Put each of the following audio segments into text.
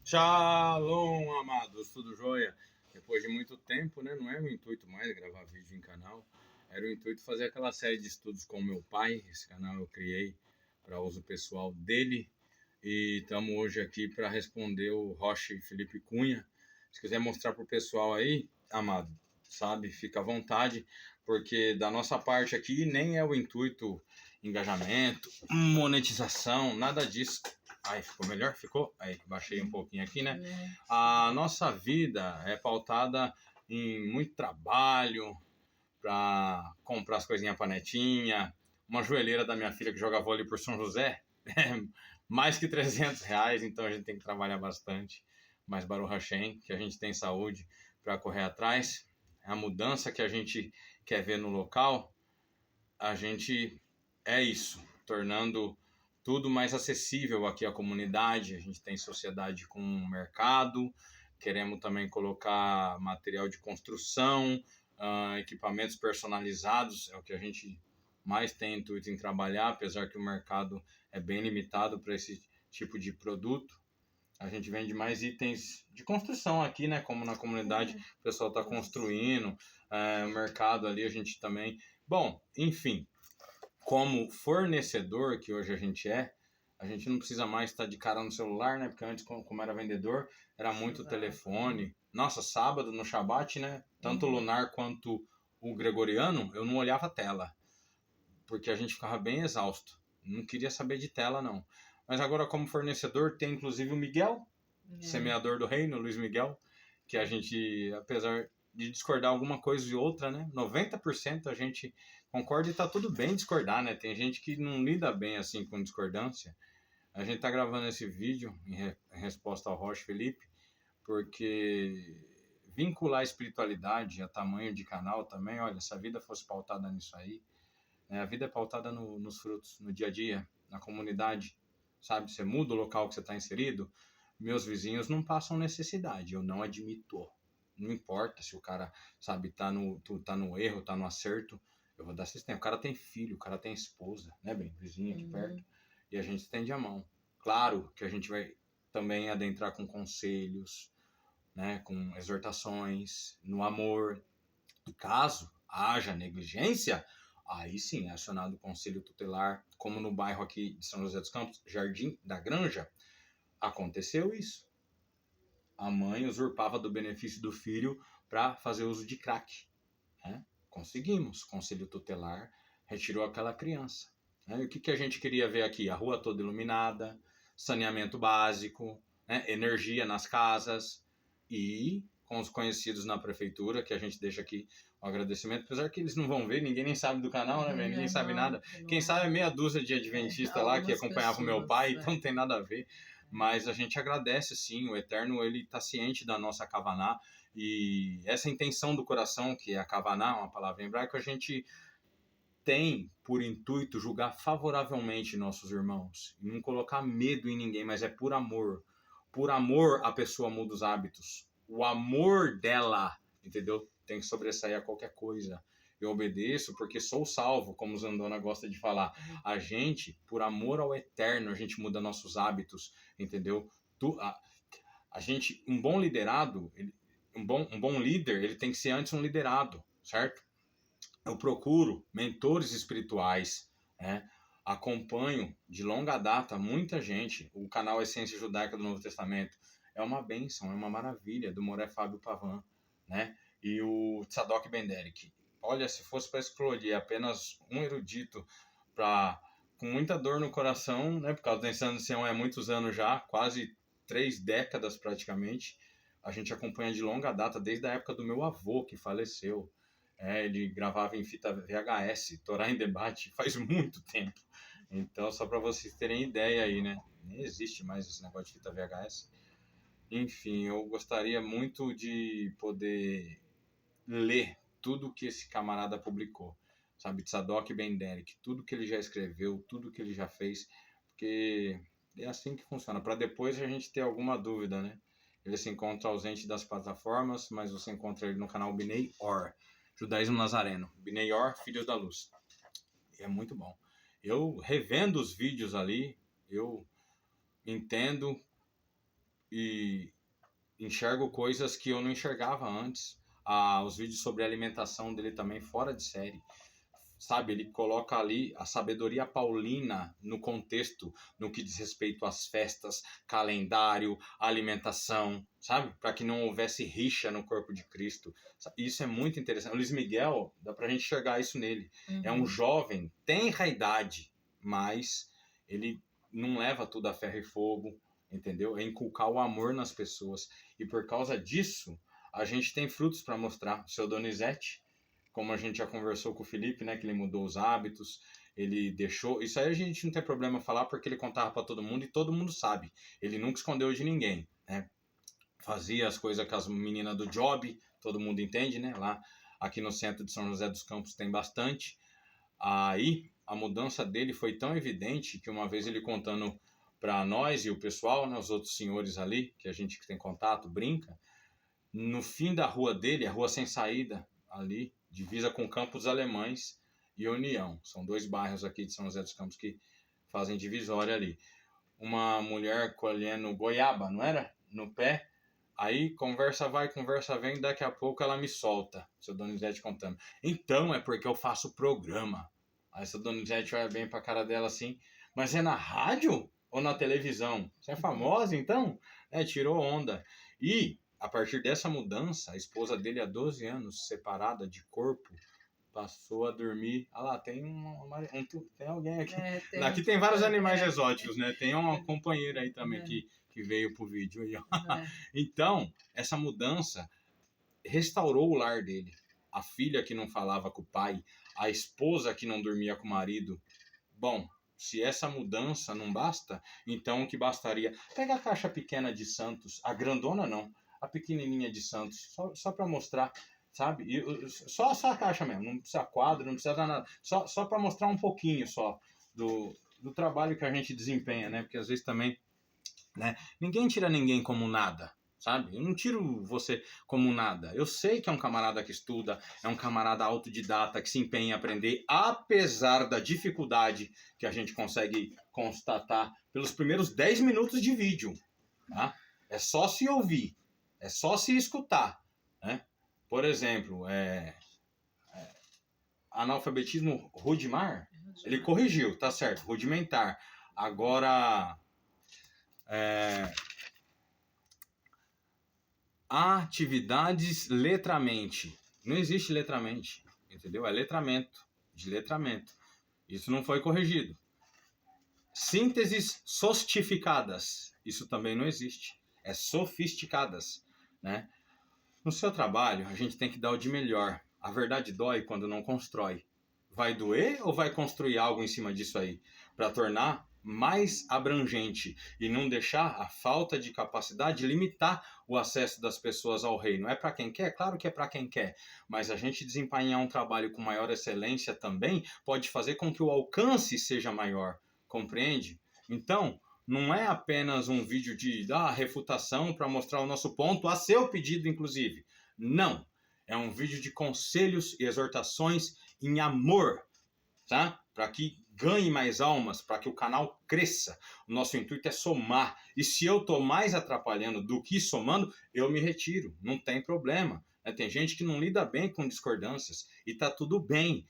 Shalom, amados, tudo jóia? Depois de muito tempo, né? Não era o intuito mais gravar vídeo em canal, era o intuito fazer aquela série de estudos com meu pai. Esse canal eu criei para uso pessoal dele e estamos hoje aqui para responder o Roche Felipe Cunha. Se quiser mostrar para o pessoal aí, amado, sabe, fica à vontade, porque da nossa parte aqui nem é o intuito engajamento, monetização, nada disso. Aí, ficou melhor? Ficou? Aí, baixei um pouquinho aqui, né? A nossa vida é pautada em muito trabalho para comprar as coisinhas pra netinha. Uma joelheira da minha filha que joga vôlei por São José, é mais que R$ 300, então a gente tem que trabalhar bastante. Mas Baruch Hashem, que a gente tem saúde para correr atrás. A mudança que a gente quer ver no local, a gente é isso, tornando tudo mais acessível aqui à comunidade. A gente tem sociedade com mercado, queremos também colocar material de construção, equipamentos personalizados, é o que a gente mais tem intuito em trabalhar, apesar que o mercado é bem limitado para esse tipo de produto. A gente vende mais itens de construção aqui, né? Como na comunidade o pessoal está construindo, o mercado ali a gente também. Bom, enfim, como fornecedor que hoje a gente não precisa mais estar de cara no celular, né? Porque antes, como era vendedor, era muito Exato. Telefone. Nossa, sábado no Shabat, né? Tanto o lunar quanto o gregoriano, eu não olhava a tela, porque a gente ficava bem exausto. Não queria saber de tela, não. Mas agora, como fornecedor, tem inclusive o Miguel, semeador do reino, Luiz Miguel, que a gente, apesar de discordar alguma coisa e outra, né? 90% a gente concorda e tá tudo bem discordar, né? Tem gente que não lida bem assim com discordância. A gente tá gravando esse vídeo em resposta ao Roche Felipe, porque vincular a espiritualidade a tamanho de canal também, olha, se a vida fosse pautada nisso aí, né? A vida é pautada nos frutos, no dia a dia, na comunidade, sabe? Você muda o local que você está inserido, meus vizinhos não passam necessidade, eu não admito. Não importa se o cara, sabe, tá no erro, tá no acerto, eu vou dar assistência. O cara tem filho, o cara tem esposa, né, bem, vizinho aqui perto, e a gente estende a mão. Claro que a gente vai também adentrar com conselhos, né, com exortações, no amor. E caso haja negligência, aí sim é acionado o conselho tutelar, como no bairro aqui de São José dos Campos, Jardim da Granja, aconteceu isso. A mãe usurpava do benefício do filho para fazer uso de crack. Né? Conseguimos. O conselho tutelar retirou aquela criança. Né? E o que a gente queria ver aqui? A rua toda iluminada, saneamento básico, né? Energia nas casas e com os conhecidos na prefeitura, que a gente deixa aqui o agradecimento, apesar que eles não vão ver, ninguém nem sabe do canal, né, velho? Ninguém sabe nada. Quem sabe é meia dúzia de adventistas lá que acompanhava o meu pai, então não tem nada a ver. Mas a gente agradece, sim, o Eterno, ele está ciente da nossa Kavaná, e essa intenção do coração, que é a Kavaná, uma palavra em hebraico, a gente tem por intuito julgar favoravelmente nossos irmãos, e não colocar medo em ninguém, mas é por amor. Por amor, a pessoa muda os hábitos. O amor dela, entendeu? Tem que sobressair a qualquer coisa. Eu obedeço porque sou salvo, como Zandona gosta de falar. A gente, por amor ao eterno, a gente muda nossos hábitos, entendeu? A gente, um bom liderado, um bom líder, ele tem que ser antes um liderado, certo? Eu procuro mentores espirituais, né? Acompanho de longa data muita gente. O canal Essência Judaica do Novo Testamento é uma bênção, é uma maravilha, do Moré Fábio Pavan, né? E o Tzadok Ben Derek. Olha, se fosse para escolher apenas um erudito com muita dor no coração, né? Por causa da ancião é muitos anos já, quase 3 décadas praticamente. A gente acompanha de longa data, desde a época do meu avô, que faleceu. Ele gravava em fita VHS, Torá em Debate, faz muito tempo. Então, só para vocês terem ideia aí, né? Nem existe mais esse negócio de fita VHS. Enfim, eu gostaria muito de poder ler tudo que esse camarada publicou. Sabe, Tzadok Ben Derek, tudo que ele já escreveu, tudo que ele já fez, porque é assim que funciona. Para depois a gente ter alguma dúvida, né? Ele se encontra ausente das plataformas, mas você encontra ele no canal Binei Or, Judaísmo Nazareno. Binei Or, Filhos da Luz. E é muito bom. Eu revendo os vídeos ali, eu entendo e enxergo coisas que eu não enxergava antes. Os vídeos sobre a alimentação dele também fora de série. Sabe, ele coloca ali a sabedoria paulina no contexto, no que diz respeito às festas, calendário, alimentação, sabe? Para que não houvesse rixa no corpo de Cristo. Isso é muito interessante. O Luiz Miguel, dá pra gente enxergar isso nele. É um jovem, tem a idade, mas ele não leva tudo a ferro e fogo, entendeu? É inculcar o amor nas pessoas. E por causa disso, a gente tem frutos para mostrar. O seu Donizete, como a gente já conversou com o Felipe, né, que ele mudou os hábitos, ele deixou... Isso aí a gente não tem problema falar porque ele contava para todo mundo e todo mundo sabe. Ele nunca escondeu de ninguém, né? Fazia as coisas com as meninas do job, todo mundo entende, né? Lá, aqui no centro de São José dos Campos tem bastante. Aí, a mudança dele foi tão evidente que uma vez ele contando para nós e o pessoal, né, os outros senhores ali, que a gente tem contato, brinca, no fim da rua dele, a rua sem saída, ali, divisa com Campos Alemães e União. São 2 bairros aqui de São José dos Campos que fazem divisória ali. Uma mulher colhendo goiaba, não era? No pé. Aí conversa vai, conversa vem, daqui a pouco ela me solta. Seu Donizete contando. Então é porque eu faço programa. Aí seu Donizete olha bem pra cara dela assim. Mas é na rádio ou na televisão? Você é famosa então? Tirou onda. E a partir dessa mudança, a esposa dele há 12 anos, separada de corpo, passou a dormir. Ah lá, tem tem alguém aqui. Aqui tem vários animais exóticos, né? Tem uma companheira aí também que veio pro vídeo aí, ó. Então, essa mudança restaurou o lar dele. A filha que não falava com o pai, a esposa que não dormia com o marido. Bom, se essa mudança não basta, então o que bastaria? Pega a caixa pequena de Santos, a grandona não, a pequenininha de Santos, só para mostrar, sabe? Só a caixa mesmo, não precisa quadro, não precisa nada, só para mostrar um pouquinho só do trabalho que a gente desempenha, né? Porque às vezes também, né? Ninguém tira ninguém como nada, sabe? Eu não tiro você como nada. Eu sei que é um camarada que estuda, é um camarada autodidata que se empenha em aprender, apesar da dificuldade que a gente consegue constatar pelos primeiros 10 minutos de vídeo, tá? É só se ouvir, é só se escutar, né? Por exemplo, analfabetismo rudimentar, ele corrigiu, tá certo, rudimentar. Agora, atividades letramente. Não existe letramente, entendeu? É letramento, de letramento. Isso não foi corrigido. Sínteses sostificadas. Isso também não existe. É sofisticadas, né? No seu trabalho, a gente tem que dar o de melhor. A verdade dói quando não constrói. Vai doer ou vai construir algo em cima disso aí? Para tornar mais abrangente e não deixar a falta de capacidade limitar o acesso das pessoas ao reino. É para quem quer? Claro que é para quem quer. Mas a gente desempenhar um trabalho com maior excelência também pode fazer com que o alcance seja maior. Compreende? Então, não é apenas um vídeo de refutação para mostrar o nosso ponto, a seu pedido, inclusive. Não. É um vídeo de conselhos e exortações em amor, tá? Para que ganhe mais almas, para que o canal cresça. O nosso intuito é somar. E se eu estou mais atrapalhando do que somando, eu me retiro. Não tem problema. Tem gente que não lida bem com discordâncias e tá tudo bem.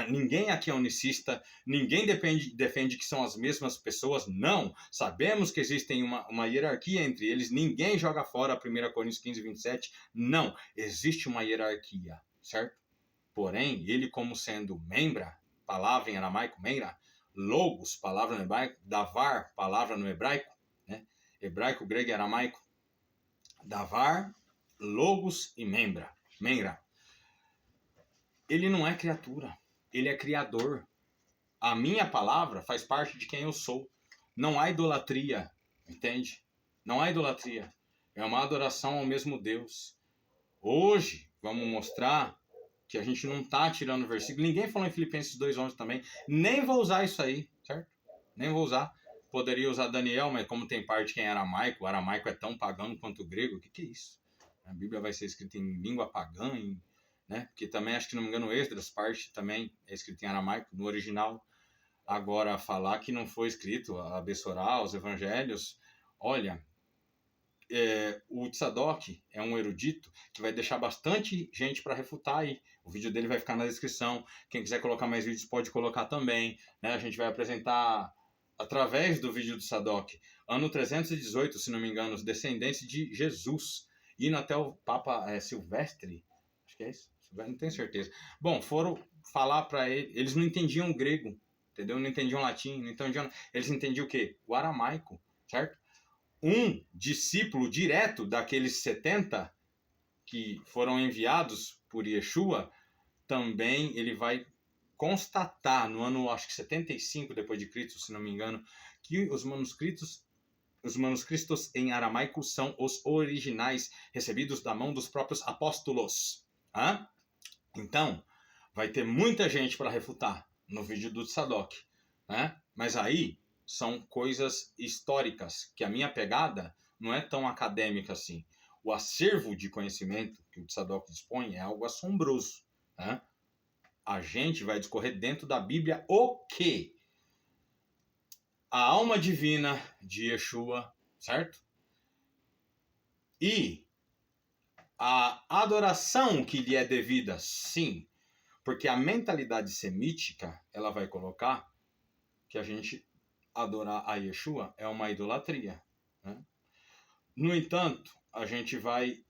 Ninguém aqui é unicista, ninguém defende que são as mesmas pessoas, não. Sabemos que existem uma hierarquia entre eles, ninguém joga fora a 1 Coríntios 15, 27, não. Existe uma hierarquia, certo? Porém, ele como sendo membra, palavra em aramaico, membra, logos, palavra no hebraico, davar, palavra no hebraico, né? Hebraico, grego e aramaico, davar, logos e membra. Ele não é criatura. Ele é criador. A minha palavra faz parte de quem eu sou. Não há idolatria, entende? Não há idolatria. É uma adoração ao mesmo Deus. Hoje, vamos mostrar que a gente não está tirando o versículo. Ninguém falou em Filipenses 2:11 também. Nem vou usar isso aí, certo? Nem vou usar. Poderia usar Daniel, mas como tem parte que é aramaico, o aramaico é tão pagão quanto o grego. O que é isso? A Bíblia vai ser escrita em língua pagã, né? Porque também, acho que não me engano, Esdras, parte também é escrito em aramaico, no original. Agora, falar que não foi escrito a Bessorá, os evangelhos, olha, o Tzadok é um erudito que vai deixar bastante gente para refutar aí. O vídeo dele vai ficar na descrição. Quem quiser colocar mais vídeos pode colocar também, né? A gente vai apresentar através do vídeo do Tzadok, ano 318, se não me engano, os descendentes de Jesus, indo até o Papa Silvestre, acho que é isso, não tenho certeza. Bom, foram falar para ele, eles não entendiam o grego, entendeu? Não entendiam latim, não entendiam, eles entendiam o quê? O aramaico, certo? Um discípulo direto daqueles 70 que foram enviados por Yeshua, também ele vai constatar no ano, acho que 75 depois de Cristo, se não me engano, que os manuscritos em aramaico são os originais recebidos da mão dos próprios apóstolos. Hã? Então, vai ter muita gente para refutar no vídeo do Tzadok, né? Mas aí são coisas históricas, que a minha pegada não é tão acadêmica assim. O acervo de conhecimento que o Tzadok dispõe é algo assombroso, né? A gente vai discorrer dentro da Bíblia o quê? A alma divina de Yeshua, certo? E a adoração que lhe é devida, sim. Porque a mentalidade semítica, ela vai colocar que a gente adorar a Yeshua é uma idolatria, né? No entanto, a gente vai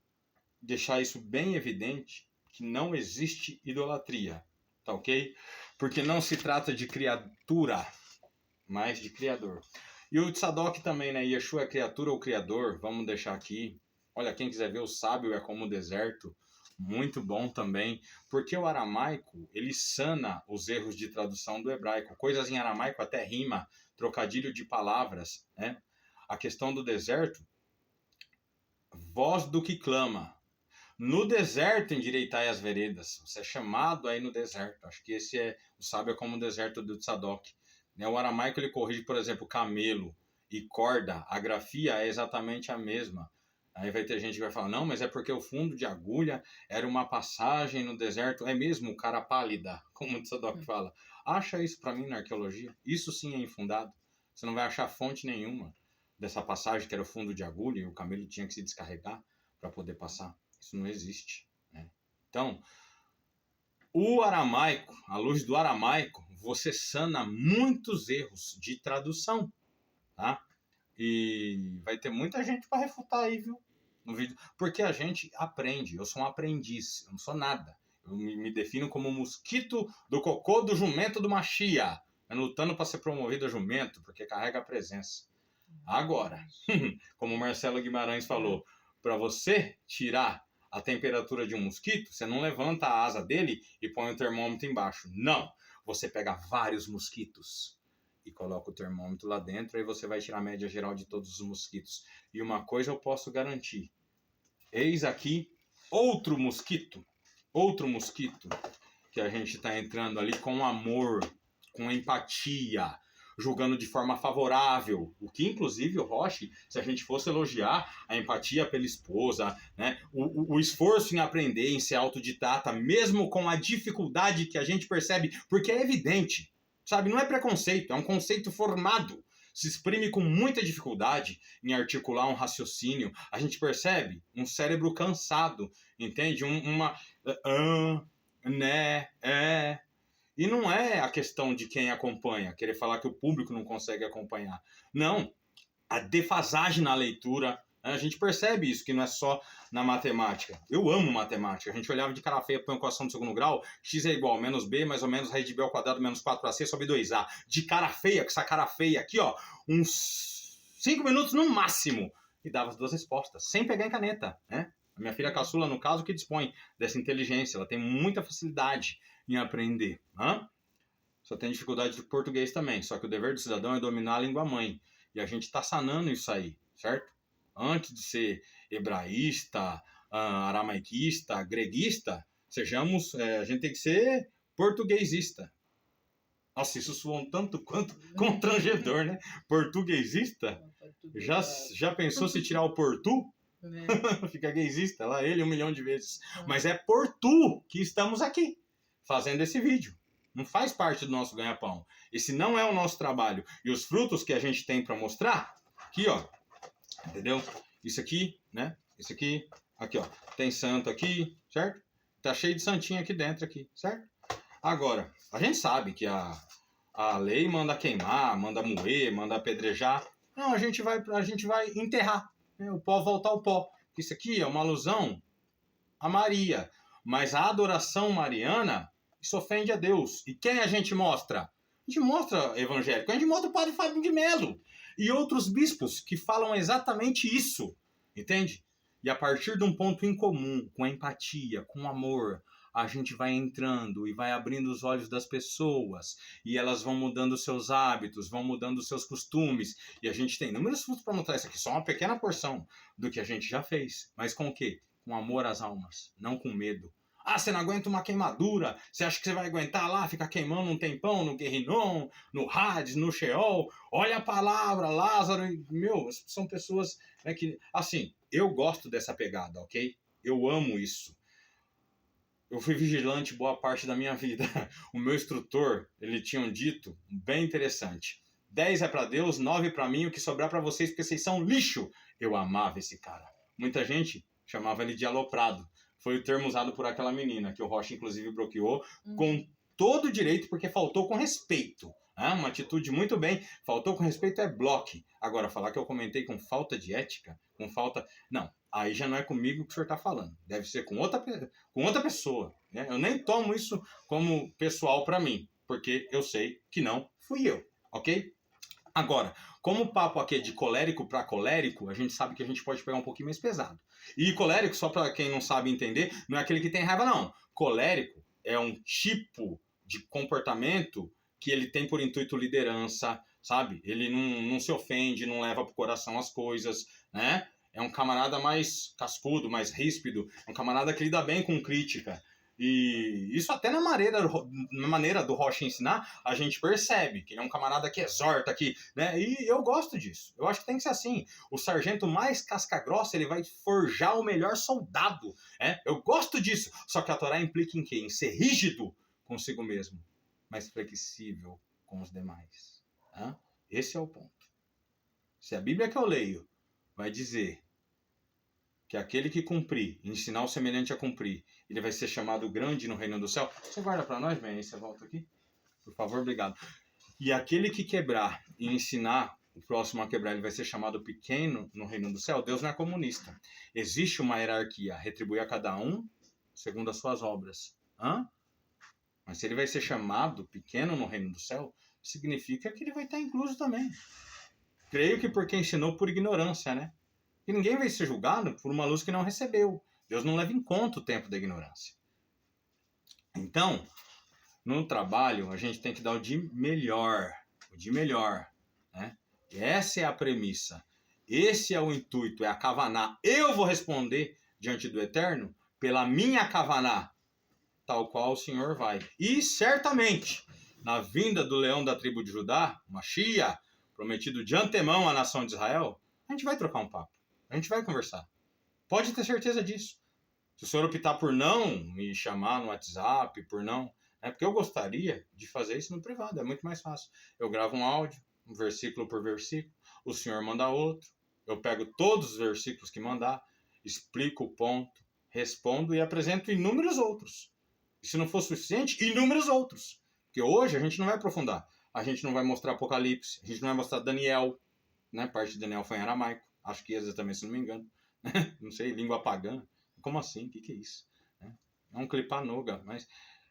deixar isso bem evidente, que não existe idolatria, tá ok? Porque não se trata de criatura, mas de criador. E o Tzadok também, né? Yeshua é criatura ou criador, vamos deixar aqui. Olha, quem quiser ver, o sábio é como o deserto, muito bom também, porque o aramaico, ele sana os erros de tradução do hebraico. Coisas em aramaico até rima, trocadilho de palavras, né? A questão do deserto, voz do que clama. No deserto endireitai as veredas. Você é chamado aí no deserto. Acho que esse é o sábio como o deserto do Tzadok. O aramaico ele corrige, por exemplo, camelo e corda. A grafia é exatamente a mesma. Aí vai ter gente que vai falar, não, mas é porque o fundo de agulha era uma passagem no deserto. É mesmo, cara pálida, como o Tzadok fala. Acha isso para mim na arqueologia? Isso sim é infundado. Você não vai achar fonte nenhuma dessa passagem que era o fundo de agulha e o camelo tinha que se descarregar para poder passar. Isso não existe, né? Então, o aramaico, à luz do aramaico, você sana muitos erros de tradução, tá? E vai ter muita gente para refutar aí, viu? No vídeo. Porque a gente aprende. Eu sou um aprendiz. Eu não sou nada. Eu me defino como um mosquito do cocô do jumento do Machia. Lutando para ser promovido a jumento, porque carrega a presença. Agora, como o Marcelo Guimarães falou, para você tirar a temperatura de um mosquito, você não levanta a asa dele e põe o termômetro embaixo. Não! Você pega vários mosquitos e coloca o termômetro lá dentro, e você vai tirar a média geral de todos os mosquitos. E uma coisa eu posso garantir. Eis aqui outro mosquito que a gente está entrando ali com amor, com empatia, julgando de forma favorável, o que inclusive o Roche, se a gente fosse elogiar a empatia pela esposa, né, o esforço em aprender, em ser autodidata, mesmo com a dificuldade que a gente percebe, porque é evidente, sabe, não é preconceito, é um conceito formado, se exprime com muita dificuldade em articular um raciocínio, a gente percebe um cérebro cansado, entende? E não é a questão de quem acompanha, querer falar que o público não consegue acompanhar. Não, a defasagem na leitura, a gente percebe isso, que não é só na matemática. Eu amo matemática, a gente olhava de cara feia para a equação do segundo grau, x é igual a menos b, mais ou menos raiz de b ao quadrado, menos 4ac sobre 2a. De cara feia, com essa cara feia aqui, ó, uns 5 minutos no máximo. E dava as duas respostas, sem pegar em caneta, né? A minha filha caçula, no caso, que dispõe dessa inteligência, ela tem muita facilidade em aprender. Só tem dificuldade de português também, só que o dever do cidadão é dominar a língua mãe. E a gente está sanando isso aí, certo? Antes de ser hebraísta, aramaiquista, greguista, a gente tem que ser portuguesista. Nossa, isso soa um tanto quanto constrangedor, né? Portuguesista? Já pensou se tirar o portu? Fica gaysista, lá ele 1 milhão de vezes. Mas é por tu que estamos aqui, fazendo esse vídeo. Não faz parte do nosso ganha-pão. Esse não é o nosso trabalho. E os frutos que a gente tem para mostrar, aqui, ó, entendeu? isso aqui, né? Isso aqui, aqui, ó. Tem santo aqui, certo? Tá cheio de santinho aqui dentro, aqui, certo? Agora, a gente sabe que a lei manda queimar, manda moer, manda apedrejar. Não, a gente vai enterrar, né? O pó voltar ao pó. Isso aqui é uma alusão a Maria. Mas a adoração mariana, isso ofende a Deus. E quem a gente mostra? A gente mostra evangélico, a gente mostra o padre Fábio de Melo e outros bispos que falam exatamente isso, entende? E a partir de um ponto em comum, com empatia, com amor, a gente vai entrando e vai abrindo os olhos das pessoas e elas vão mudando seus hábitos, vão mudando seus costumes e a gente tem inúmeros frutos para mostrar isso aqui, só uma pequena porção do que a gente já fez, mas com o quê? Com amor às almas, não com medo. Ah, você não aguenta uma queimadura? Você acha que você vai aguentar lá, ficar queimando um tempão no Guerrinon, no Hades, no Sheol? Olha a palavra, Lázaro. Meu, são pessoas, né, que... Assim, eu gosto dessa pegada, ok? Eu amo isso. Eu fui vigilante boa parte da minha vida. O meu instrutor, ele tinha um dito bem interessante. 10 é para Deus, 9 para mim, o que sobrar para vocês, porque vocês são lixo. Eu amava esse cara. Muita gente chamava ele de aloprado. Foi o termo usado por aquela menina, que o Rocha, inclusive, bloqueou com todo direito, porque faltou com respeito. Uma atitude muito bem. Faltou com respeito é bloque. Agora, falar que eu comentei com falta de ética, com falta... Não, aí já não é comigo que o senhor está falando. Deve ser com outra pessoa. Né? Eu nem tomo isso como pessoal para mim, porque eu sei que não fui eu, ok? Agora, como o papo aqui é de colérico para colérico, a gente sabe que a gente pode pegar um pouquinho mais pesado. E colérico, só para quem não sabe entender, não é aquele que tem raiva, não. Colérico é um tipo de comportamento que ele tem por intuito liderança, sabe? Ele não se ofende, não leva pro coração as coisas, né? É um camarada mais cascudo, mais ríspido, um camarada que lida bem com crítica. E isso até na maneira do Rocha ensinar, a gente percebe que ele é um camarada que exorta aqui, né? E eu gosto disso. Eu acho que tem que ser assim. O sargento mais casca-grossa, ele vai forjar o melhor soldado, né? Eu gosto disso. Só que a Torá implica em quê? Em ser rígido consigo mesmo, mas flexível com os demais. Né? Esse é o ponto. Se a Bíblia que eu leio vai dizer que aquele que cumprir, ensinar o semelhante a cumprir, ele vai ser chamado grande no reino do céu. Você guarda para nós, bem, aí você volta aqui? Por favor, obrigado. E aquele que quebrar e ensinar o próximo a quebrar, ele vai ser chamado pequeno no reino do céu. Deus não é comunista. Existe uma hierarquia, retribui a cada um segundo as suas obras. Mas se ele vai ser chamado pequeno no reino do céu, significa que ele vai estar incluso também. Creio que porque ensinou por ignorância, né? E ninguém vai ser julgado por uma luz que não recebeu. Deus não leva em conta o tempo da ignorância. Então, no trabalho, a gente tem que dar o de melhor. O de melhor. Né? E essa é a premissa. Esse é o intuito, é a kavaná. Eu vou responder diante do Eterno pela minha kavaná, tal qual o Senhor vai. E certamente, na vinda do leão da tribo de Judá, Mashiach, prometido de antemão à nação de Israel, a gente vai trocar um papo. A gente vai conversar. Pode ter certeza disso. Se o senhor optar por não me chamar no WhatsApp, por não... porque eu gostaria de fazer isso no privado, é muito mais fácil. Eu gravo um áudio, um versículo por versículo, o senhor manda outro, eu pego todos os versículos que mandar, explico o ponto, respondo e apresento inúmeros outros. E se não for suficiente, inúmeros outros. Porque hoje a gente não vai aprofundar. A gente não vai mostrar Apocalipse, a gente não vai mostrar Daniel, né? Parte de Daniel foi em aramaico. Acho que Êxodo também, se não me engano. Não sei, língua pagã. Como assim? O que é isso? É um clipanoga, mas...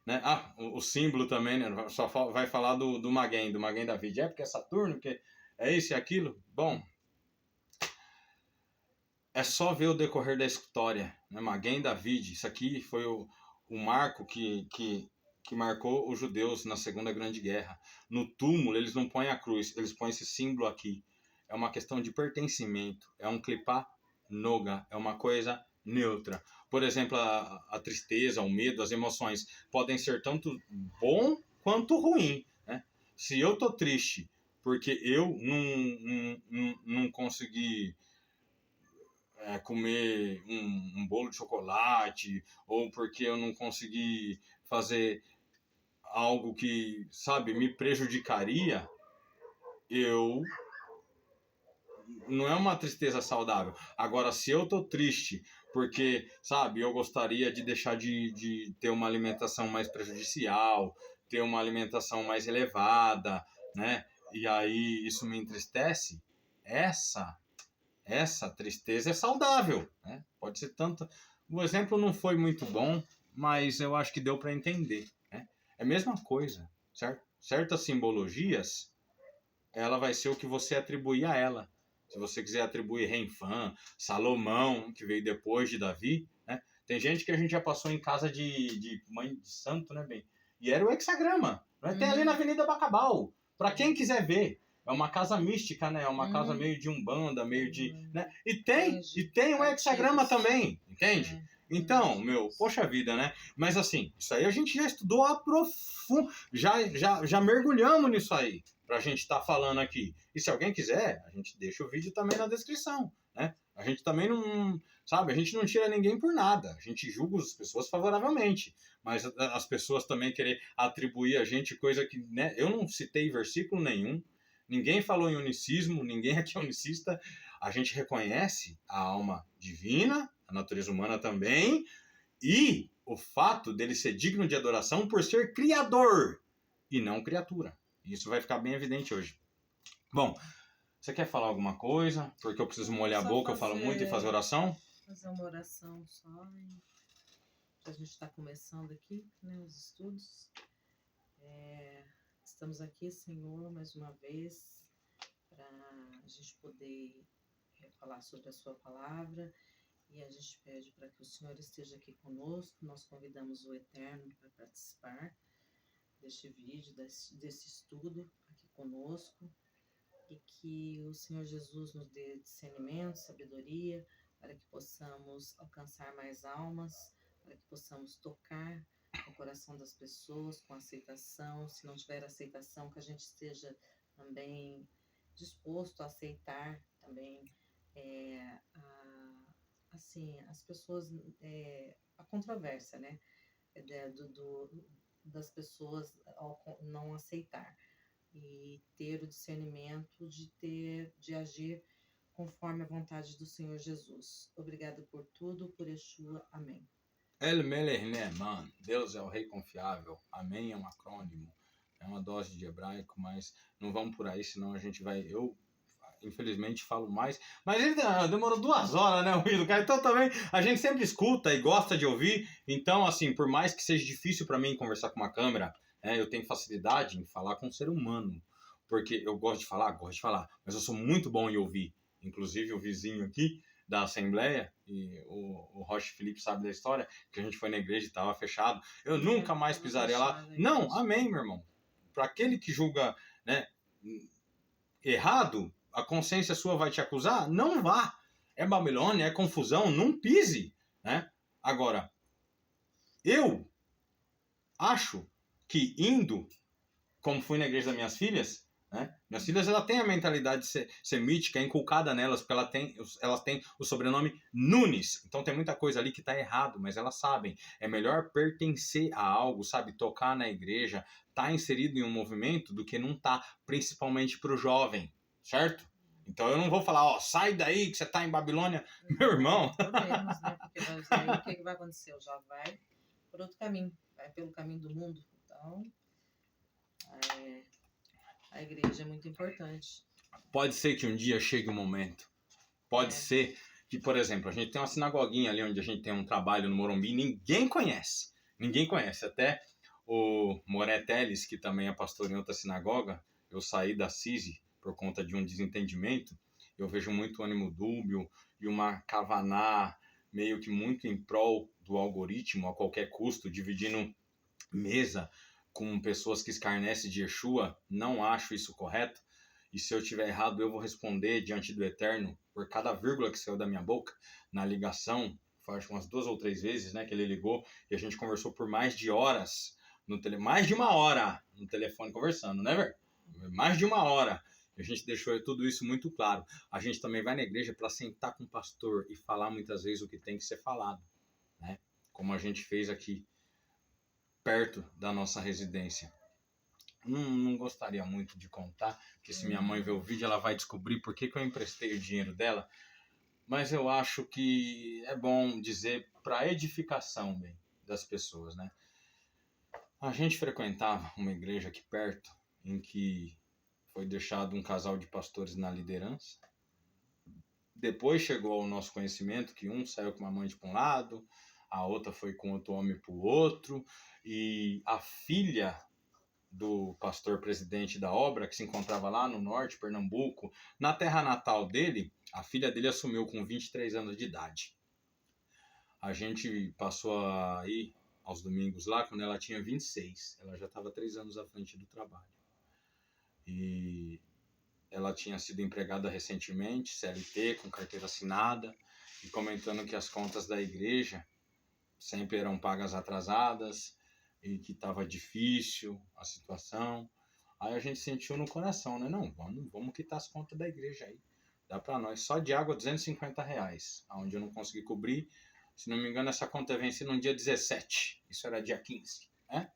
Né? O símbolo também, né? Só vai falar do Maguen David. Porque é Saturno, porque é isso e aquilo. Bom, é só ver o decorrer da história. Né? Maguen David, isso aqui foi o marco que marcou os judeus na Segunda Grande Guerra. No túmulo, eles não põem a cruz, eles põem esse símbolo aqui. É uma questão de pertencimento, é um clipá noga, é uma coisa neutra. Por exemplo, a tristeza, o medo, as emoções podem ser tanto bom quanto ruim. Né? Se eu tô triste porque eu não consegui comer um bolo de chocolate, ou porque eu não consegui fazer algo que, sabe, me prejudicaria, eu não é uma tristeza saudável. Agora, se eu tô triste porque, sabe, eu gostaria de deixar de ter uma alimentação mais prejudicial, ter uma alimentação mais elevada, né? E aí isso me entristece, essa essa tristeza é saudável, né? Pode ser tanto. O exemplo não foi muito bom, mas eu acho que deu para entender, né? É a mesma coisa, certo? Certas simbologias, ela vai ser o que você atribuir a ela. Se você quiser atribuir Renfã, Salomão, que veio depois de Davi, né? Tem gente que a gente já passou em casa de mãe de santo, né, bem? E era o hexagrama, né? Tem ali na Avenida Bacabal, para quem quiser ver. É uma casa mística, né? É uma casa meio de umbanda, meio de, né? E tem um hexagrama também, entende? Então, meu, poxa vida, né? Mas assim, isso aí a gente já estudou a profundo, já mergulhamos nisso aí, pra gente estar falando aqui. E se alguém quiser, a gente deixa o vídeo também na descrição, né? A gente também não, sabe, a gente não tira ninguém por nada, a gente julga as pessoas favoravelmente, mas as pessoas também querer atribuir a gente coisa que, né? Eu não citei versículo nenhum, ninguém falou em unicismo, ninguém aqui é unicista, a gente reconhece a alma divina, a natureza humana também, e o fato dele ser digno de adoração por ser criador e não criatura. Isso vai ficar bem evidente hoje. Bom, você quer falar alguma coisa? Porque eu preciso molhar a boca, eu falo muito e fazer oração? Fazer uma oração só. A gente está começando aqui, né, os estudos. Estamos aqui, Senhor, mais uma vez, para a gente poder falar sobre a sua palavra. E a gente pede para que o Senhor esteja aqui conosco. Nós convidamos o Eterno para participar deste vídeo, desse estudo aqui conosco. E que o Senhor Jesus nos dê discernimento, sabedoria, para que possamos alcançar mais almas, para que possamos tocar o coração das pessoas com aceitação. Se não tiver aceitação, que a gente esteja também disposto a aceitar também assim, as pessoas, a controvérsia, né, das pessoas ao não aceitar, e ter o discernimento de agir conforme a vontade do Senhor Jesus. Obrigada por tudo, por Yeshua. Amém. El Melech Ne'eman, Deus é o rei confiável. Amém é um acrônimo, é uma dose de hebraico, mas não vamos por aí, senão a gente vai... Eu, infelizmente, falo mais. Mas ele demorou 2 horas, né, o Will, cara? Então também a gente sempre escuta e gosta de ouvir. Então, assim, por mais que seja difícil para mim conversar com uma câmera, eu tenho facilidade em falar com um ser humano. Porque eu gosto de falar, mas eu sou muito bom em ouvir. Inclusive, o vizinho aqui da Assembleia, e o Rocha Felipe sabe da história, que a gente foi na igreja e estava fechado. Eu nunca mais pisaria lá. Não, amém, meu irmão. Para aquele que julga, né, errado, a consciência sua vai te acusar? Não vá. É Babilônia, é confusão, não pise, né? Agora, eu acho que indo, como fui na igreja das minhas filhas, né? Minhas filhas, ela tem a mentalidade semítica inculcada nelas, porque elas têm o sobrenome Nunes. Então tem muita coisa ali que está errado, mas elas sabem. É melhor pertencer a algo, sabe? Tocar na igreja, estar inserido em um movimento, do que não estar, principalmente para o jovem, certo? Então eu não vou falar, ó, sai daí que você está em Babilônia, meu irmão. Podemos, né? Porque aí, o que vai acontecer? Já vai por outro caminho, vai pelo caminho do mundo. Então, a igreja é muito importante. Pode ser que um dia chegue um momento. Pode ser que, por exemplo, a gente tem uma sinagoguinha ali onde a gente tem um trabalho no Morumbi, ninguém conhece. Ninguém conhece. Até o Moré Teles, que também é pastor em outra sinagoga, eu saí da CISI por conta de um desentendimento. Eu vejo muito ânimo dúbio e uma kavaná meio que muito em prol do algoritmo a qualquer custo, dividindo mesa com pessoas que escarnecem de Yeshua. Não acho isso correto. E se eu tiver errado, eu vou responder diante do Eterno por cada vírgula que saiu da minha boca na ligação. Faz umas 2 ou 3 vezes, né, que ele ligou e a gente conversou por mais de horas mais de 1 hora no telefone conversando, né, velho? Mais de 1 hora. A gente deixou tudo isso muito claro. A gente também vai na igreja para sentar com o pastor e falar muitas vezes o que tem que ser falado, né? Como a gente fez aqui perto da nossa residência. não gostaria muito de contar, porque se minha mãe ver o vídeo, ela vai descobrir por que eu emprestei o dinheiro dela. Mas eu acho que é bom dizer para edificação bem, das pessoas, né? A gente frequentava uma igreja aqui perto, em que foi deixado um casal de pastores na liderança. Depois chegou ao nosso conhecimento que um saiu com uma amante para um lado, a outra foi com outro homem para o outro, e a filha do pastor presidente da obra, que se encontrava lá no norte, Pernambuco, na terra natal dele, a filha dele assumiu com 23 anos de idade. A gente passou a ir aos domingos lá quando ela tinha 26. Ela já estava 3 anos à frente do trabalho. E ela tinha sido empregada recentemente, CLT, com carteira assinada, e comentando que as contas da igreja sempre eram pagas atrasadas e que estava difícil a situação. Aí a gente sentiu no coração, né? Não, vamos quitar as contas da igreja aí. Dá para nós. Só de água, R$250, onde eu não consegui cobrir. Se não me engano, essa conta vencia no dia 17. Isso era dia 15, né?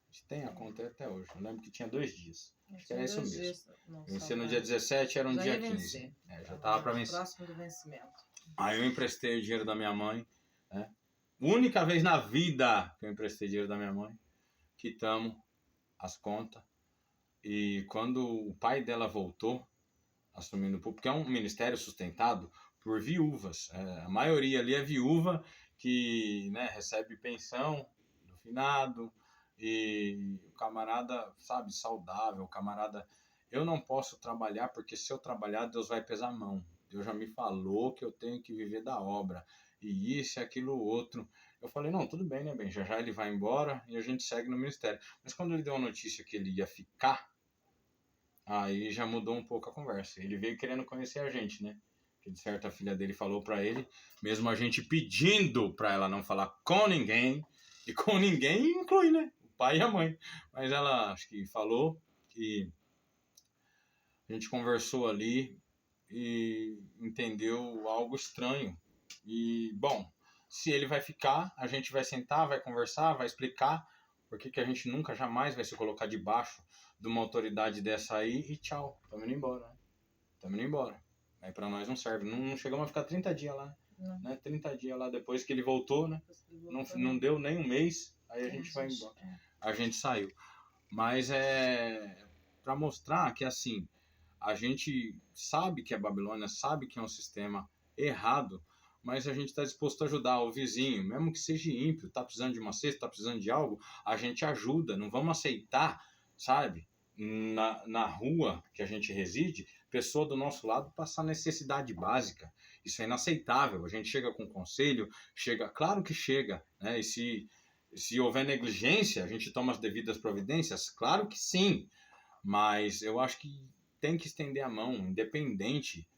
A gente tem a conta até hoje. Eu lembro que tinha 2 dias. Acho que era isso mesmo. Vencia no dia 17, era um dia 15. Já estava para vencer. Próximo do vencimento. Aí eu emprestei o dinheiro da minha mãe, né? Única vez na vida que eu emprestei dinheiro da minha mãe. Quitamos as contas. E quando o pai dela voltou, assumindo o público, porque é um ministério sustentado por viúvas. A maioria ali é viúva que, né, recebe pensão do finado, e o camarada, sabe, saudável, o camarada, eu não posso trabalhar porque se eu trabalhar Deus vai pesar a mão. Deus já me falou que eu tenho que viver da obra, e isso e aquilo outro. Eu falei, não, tudo bem, né, bem, já já ele vai embora e a gente segue no ministério. Mas quando ele deu a notícia que ele ia ficar, aí já mudou um pouco a conversa. Ele veio querendo conhecer a gente, né? Que de certo a filha dele falou pra ele, mesmo a gente pedindo pra ela não falar com ninguém, e com ninguém inclui, né? O pai e a mãe. Mas ela, acho que falou que a gente conversou ali e entendeu algo estranho. E, bom, se ele vai ficar, a gente vai sentar, vai conversar, vai explicar por que a gente nunca, jamais vai se colocar debaixo de uma autoridade dessa aí e tchau, estamos indo embora, né? Estamos indo embora. Aí pra nós não serve. Não chegamos a ficar 30 dias lá, né? 30 dias lá depois que ele voltou, né? Não deu nem um mês, aí a gente vai embora. A gente saiu. Mas é para mostrar que, assim, a gente sabe que a Babilônia, sabe que é um sistema errado, mas a gente está disposto a ajudar o vizinho, mesmo que seja ímpio, tá precisando de uma cesta, tá precisando de algo, a gente ajuda, não vamos aceitar, sabe, na rua que a gente reside, pessoa do nosso lado passar necessidade básica. Isso é inaceitável. A gente chega com conselho, chega, claro que chega, né? E se houver negligência, a gente toma as devidas providências, claro que sim, mas eu acho que tem que estender a mão, independente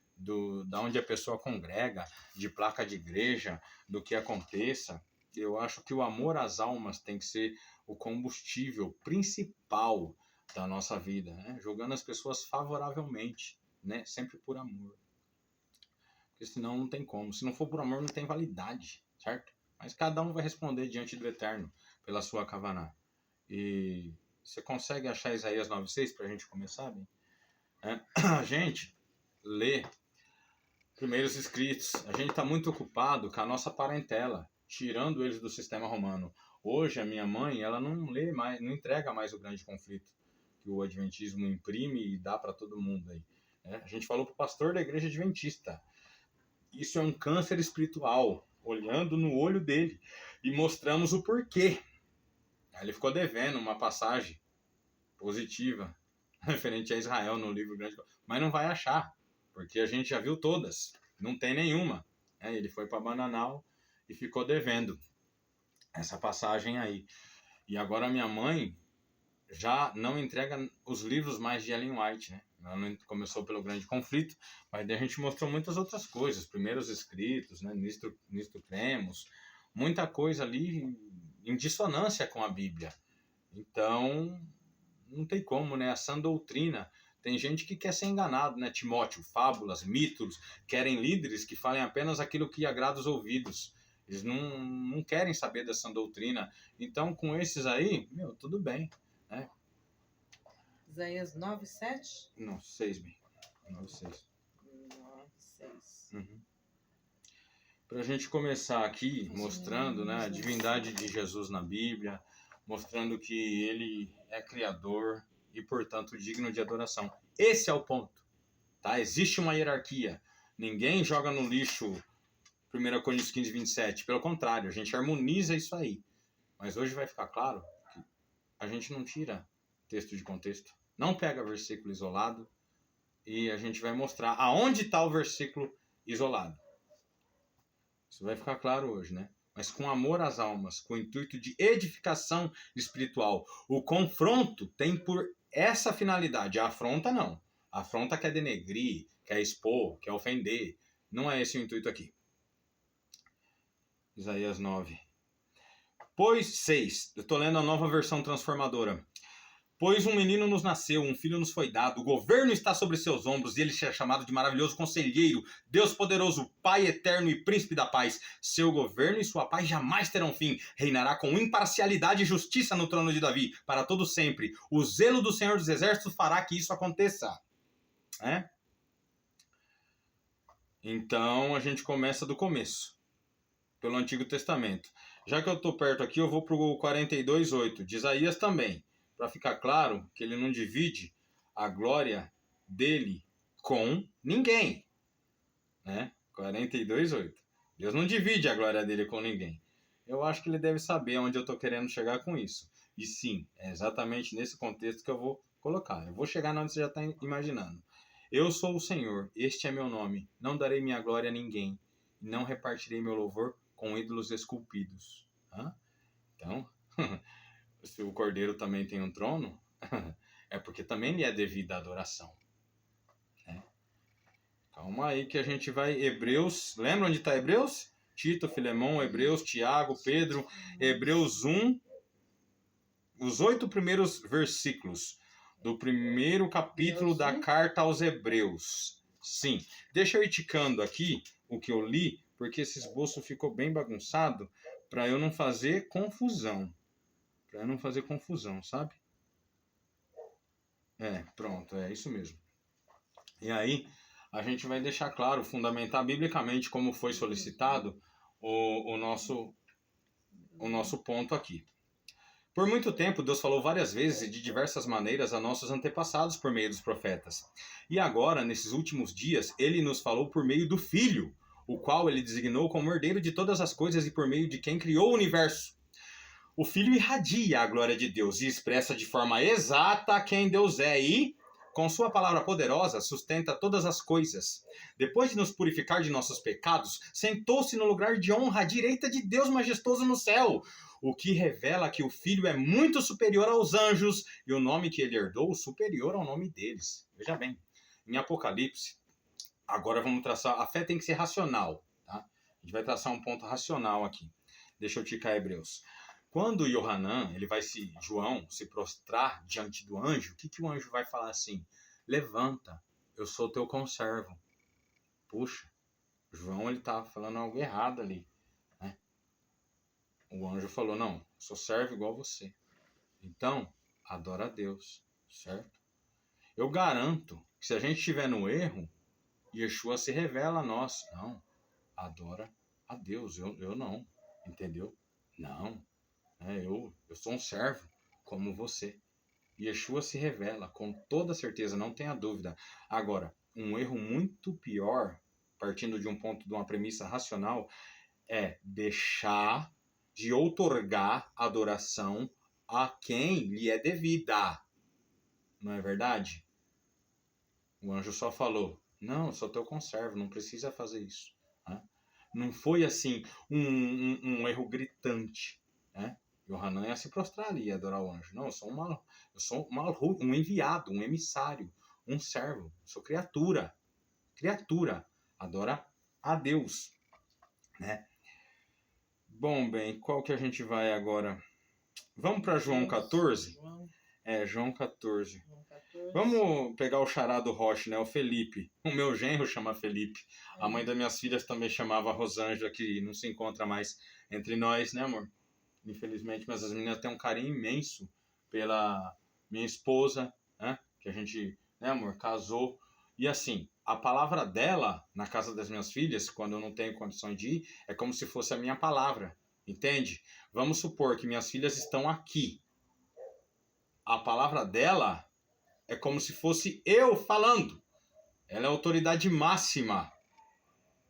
da onde a pessoa congrega, de placa de igreja, do que aconteça. Eu acho que o amor às almas tem que ser o combustível principal da nossa vida, né? Julgando as pessoas favoravelmente, né? Sempre por amor. Porque senão não tem como. Se não for por amor, não tem validade, certo? Mas cada um vai responder diante do Eterno pela sua kavaná. E você consegue achar Isaías 9,6 para a gente começar, bem? A gente lê primeiros escritos. A gente está muito ocupado com a nossa parentela, tirando eles do sistema romano. Hoje, a minha mãe, ela não lê mais, não entrega mais o grande conflito que o adventismo imprime e dá para todo mundo aí. A gente falou para o pastor da igreja adventista. Isso é um câncer espiritual, olhando no olho dele. E mostramos o porquê. Aí ele ficou devendo uma passagem positiva referente a Israel no livro Grande, mas não vai achar, porque a gente já viu todas, não tem nenhuma. Ele foi para Bananal e ficou devendo essa passagem aí. E agora minha mãe já não entrega os livros mais de Ellen White, né? Ela não começou pelo Grande Conflito, mas daí a gente mostrou muitas outras coisas, primeiros escritos, né? Nisto cremos, muita coisa ali em dissonância com a Bíblia. Então, não tem como, né? A sã doutrina, tem gente que quer ser enganado, né? Timóteo, fábulas, mitos, querem líderes que falem apenas aquilo que agrada os ouvidos. Eles não querem saber da sã doutrina. Então, com esses aí, tudo bem, né? Isaías 9, 7? Não, 6, bem. 9, 6. 9, 6. Para a gente começar aqui mostrando, né, a divindade de Jesus na Bíblia, mostrando que ele é criador e, portanto, digno de adoração. Esse é o ponto, tá? Existe uma hierarquia. Ninguém joga no lixo 1 Coríntios 15, 27. Pelo contrário, a gente harmoniza isso aí. Mas hoje vai ficar claro que a gente não tira texto de contexto, não pega versículo isolado e a gente vai mostrar aonde está o versículo isolado. Isso vai ficar claro hoje, né? Mas com amor às almas, com o intuito de edificação espiritual. O confronto tem por essa finalidade. A afronta, não. A afronta quer denegrir, quer expor, quer ofender. Não é esse o intuito aqui. Isaías 9. Pois 6. Eu estou lendo a nova versão transformadora. Pois um menino nos nasceu, um filho nos foi dado, o governo está sobre seus ombros, e ele será chamado de maravilhoso conselheiro, Deus poderoso, Pai eterno e príncipe da paz. Seu governo e sua paz jamais terão fim, reinará com imparcialidade e justiça no trono de Davi, para todo sempre. O zelo do Senhor dos Exércitos fará que isso aconteça. Então a gente começa do começo, pelo Antigo Testamento. Já que eu estou perto aqui, eu vou para o 42:8, de Isaías também. Para ficar claro que ele não divide a glória dele com ninguém. 42:8. Deus não divide a glória dele com ninguém. Eu acho que ele deve saber onde eu estou querendo chegar com isso. E sim, é exatamente nesse contexto que eu vou colocar. Eu vou chegar onde você já está imaginando. Eu sou o Senhor, este é meu nome. Não darei minha glória a ninguém. Não repartirei meu louvor com ídolos esculpidos. Então... se o Cordeiro também tem um trono, é porque também lhe é devida a adoração. Calma aí que a gente vai... Hebreus, lembra onde está Hebreus? Tito, Filemão, Hebreus, Tiago, Pedro, Hebreus 1, os 8 primeiros versículos do primeiro capítulo da carta aos Hebreus. Sim, deixa eu ir ticando aqui o que eu li, porque esse esboço ficou bem bagunçado, para eu não fazer confusão. Para não fazer confusão, sabe? Pronto, é isso mesmo. E aí, a gente vai deixar claro, fundamentar biblicamente como foi solicitado o nosso ponto aqui. Por muito tempo, Deus falou várias vezes e de diversas maneiras a nossos antepassados por meio dos profetas. E agora, nesses últimos dias, Ele nos falou por meio do Filho, o qual Ele designou como herdeiro de todas as coisas e por meio de quem criou o universo. O Filho irradia a glória de Deus e expressa de forma exata quem Deus é e, com sua palavra poderosa, sustenta todas as coisas. Depois de nos purificar de nossos pecados, sentou-se no lugar de honra à direita de Deus majestoso no céu, o que revela que o Filho é muito superior aos anjos e o nome que ele herdou superior ao nome deles. Veja bem, em Apocalipse, agora vamos traçar, a fé tem que ser racional, tá? A gente vai traçar um ponto racional aqui. Deixa eu ticar Hebreus. Quando João se prostrar diante do anjo, o que o anjo vai falar assim? Levanta, eu sou teu conservo. Puxa, João ele tá falando algo errado ali. O anjo falou, não, sou servo igual você. Então, adora a Deus, certo? Eu garanto que se a gente estiver no erro, Yeshua se revela a nós. Não, adora a Deus, eu não, entendeu? Não. Eu sou um servo como você. Yeshua se revela com toda certeza, não tenha dúvida. Agora, um erro muito pior, partindo de um ponto, de uma premissa racional, é deixar de outorgar adoração a quem lhe é devida. Não é verdade? O anjo só falou, não, eu sou teu conservo, não precisa fazer isso. Não foi assim um erro gritante, Yohanan ia se prostrar ali e adorar o anjo. Não, eu sou um enviado, um emissário, um servo. Eu sou criatura. Criatura. Adora a Deus. Bom, bem, qual que a gente vai agora? Vamos para João 14? João 14. Vamos pegar o xará do Roche, o Felipe. O meu genro chama Felipe. A mãe das minhas filhas também chamava Rosângela, que não se encontra mais entre nós, né, amor? Infelizmente, mas as meninas têm um carinho imenso pela minha esposa né? Que a gente, né, amor, casou. E assim, a palavra dela na casa das minhas filhas, quando eu não tenho condição de ir, é como se fosse a minha palavra, entende? Vamos supor que minhas filhas estão aqui. A palavra dela é como se fosse eu falando. Ela é a autoridade máxima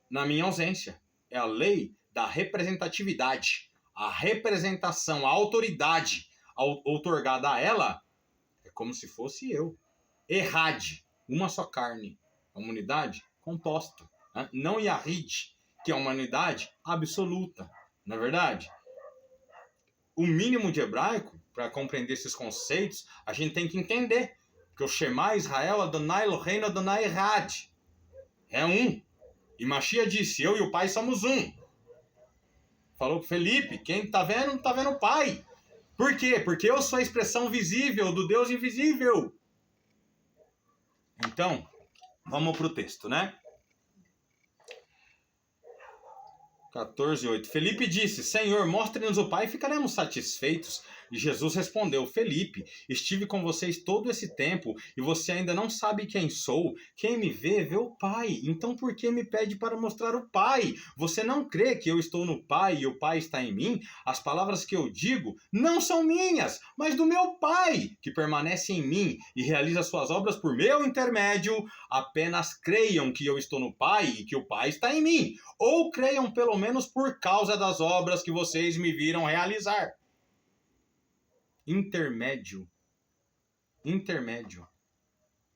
na minha ausência. É a lei da representatividade. A representação, a autoridade outorgada a ela é como se fosse eu. Errade, uma só carne. A humanidade composta. Né? Não Yahid, que é uma unidade absoluta. Não é verdade? O mínimo de hebraico, para compreender esses conceitos, a gente tem que entender. Porque o Shema Israel, Adonai Eloheinu, Adonai Echad. É um. E Mashiach disse, eu e o Pai somos um. Falou pro Felipe, quem tá vendo, tá vendo o Pai. Por quê? Porque eu sou a expressão visível do Deus invisível. Então, vamos pro texto, né? 14:8. Felipe disse, Senhor, mostre-nos o Pai e ficaremos satisfeitos. E Jesus respondeu, Felipe, estive com vocês todo esse tempo e você ainda não sabe quem sou. Quem me vê, vê o Pai. Então por que me pede para mostrar o Pai? Você não crê que eu estou no Pai e o Pai está em mim? As palavras que eu digo não são minhas, mas do meu Pai, que permanece em mim e realiza suas obras por meu intermédio. Apenas creiam que eu estou no Pai e que o Pai está em mim. Ou creiam pelo menos por causa das obras que vocês me viram realizar. Intermédio.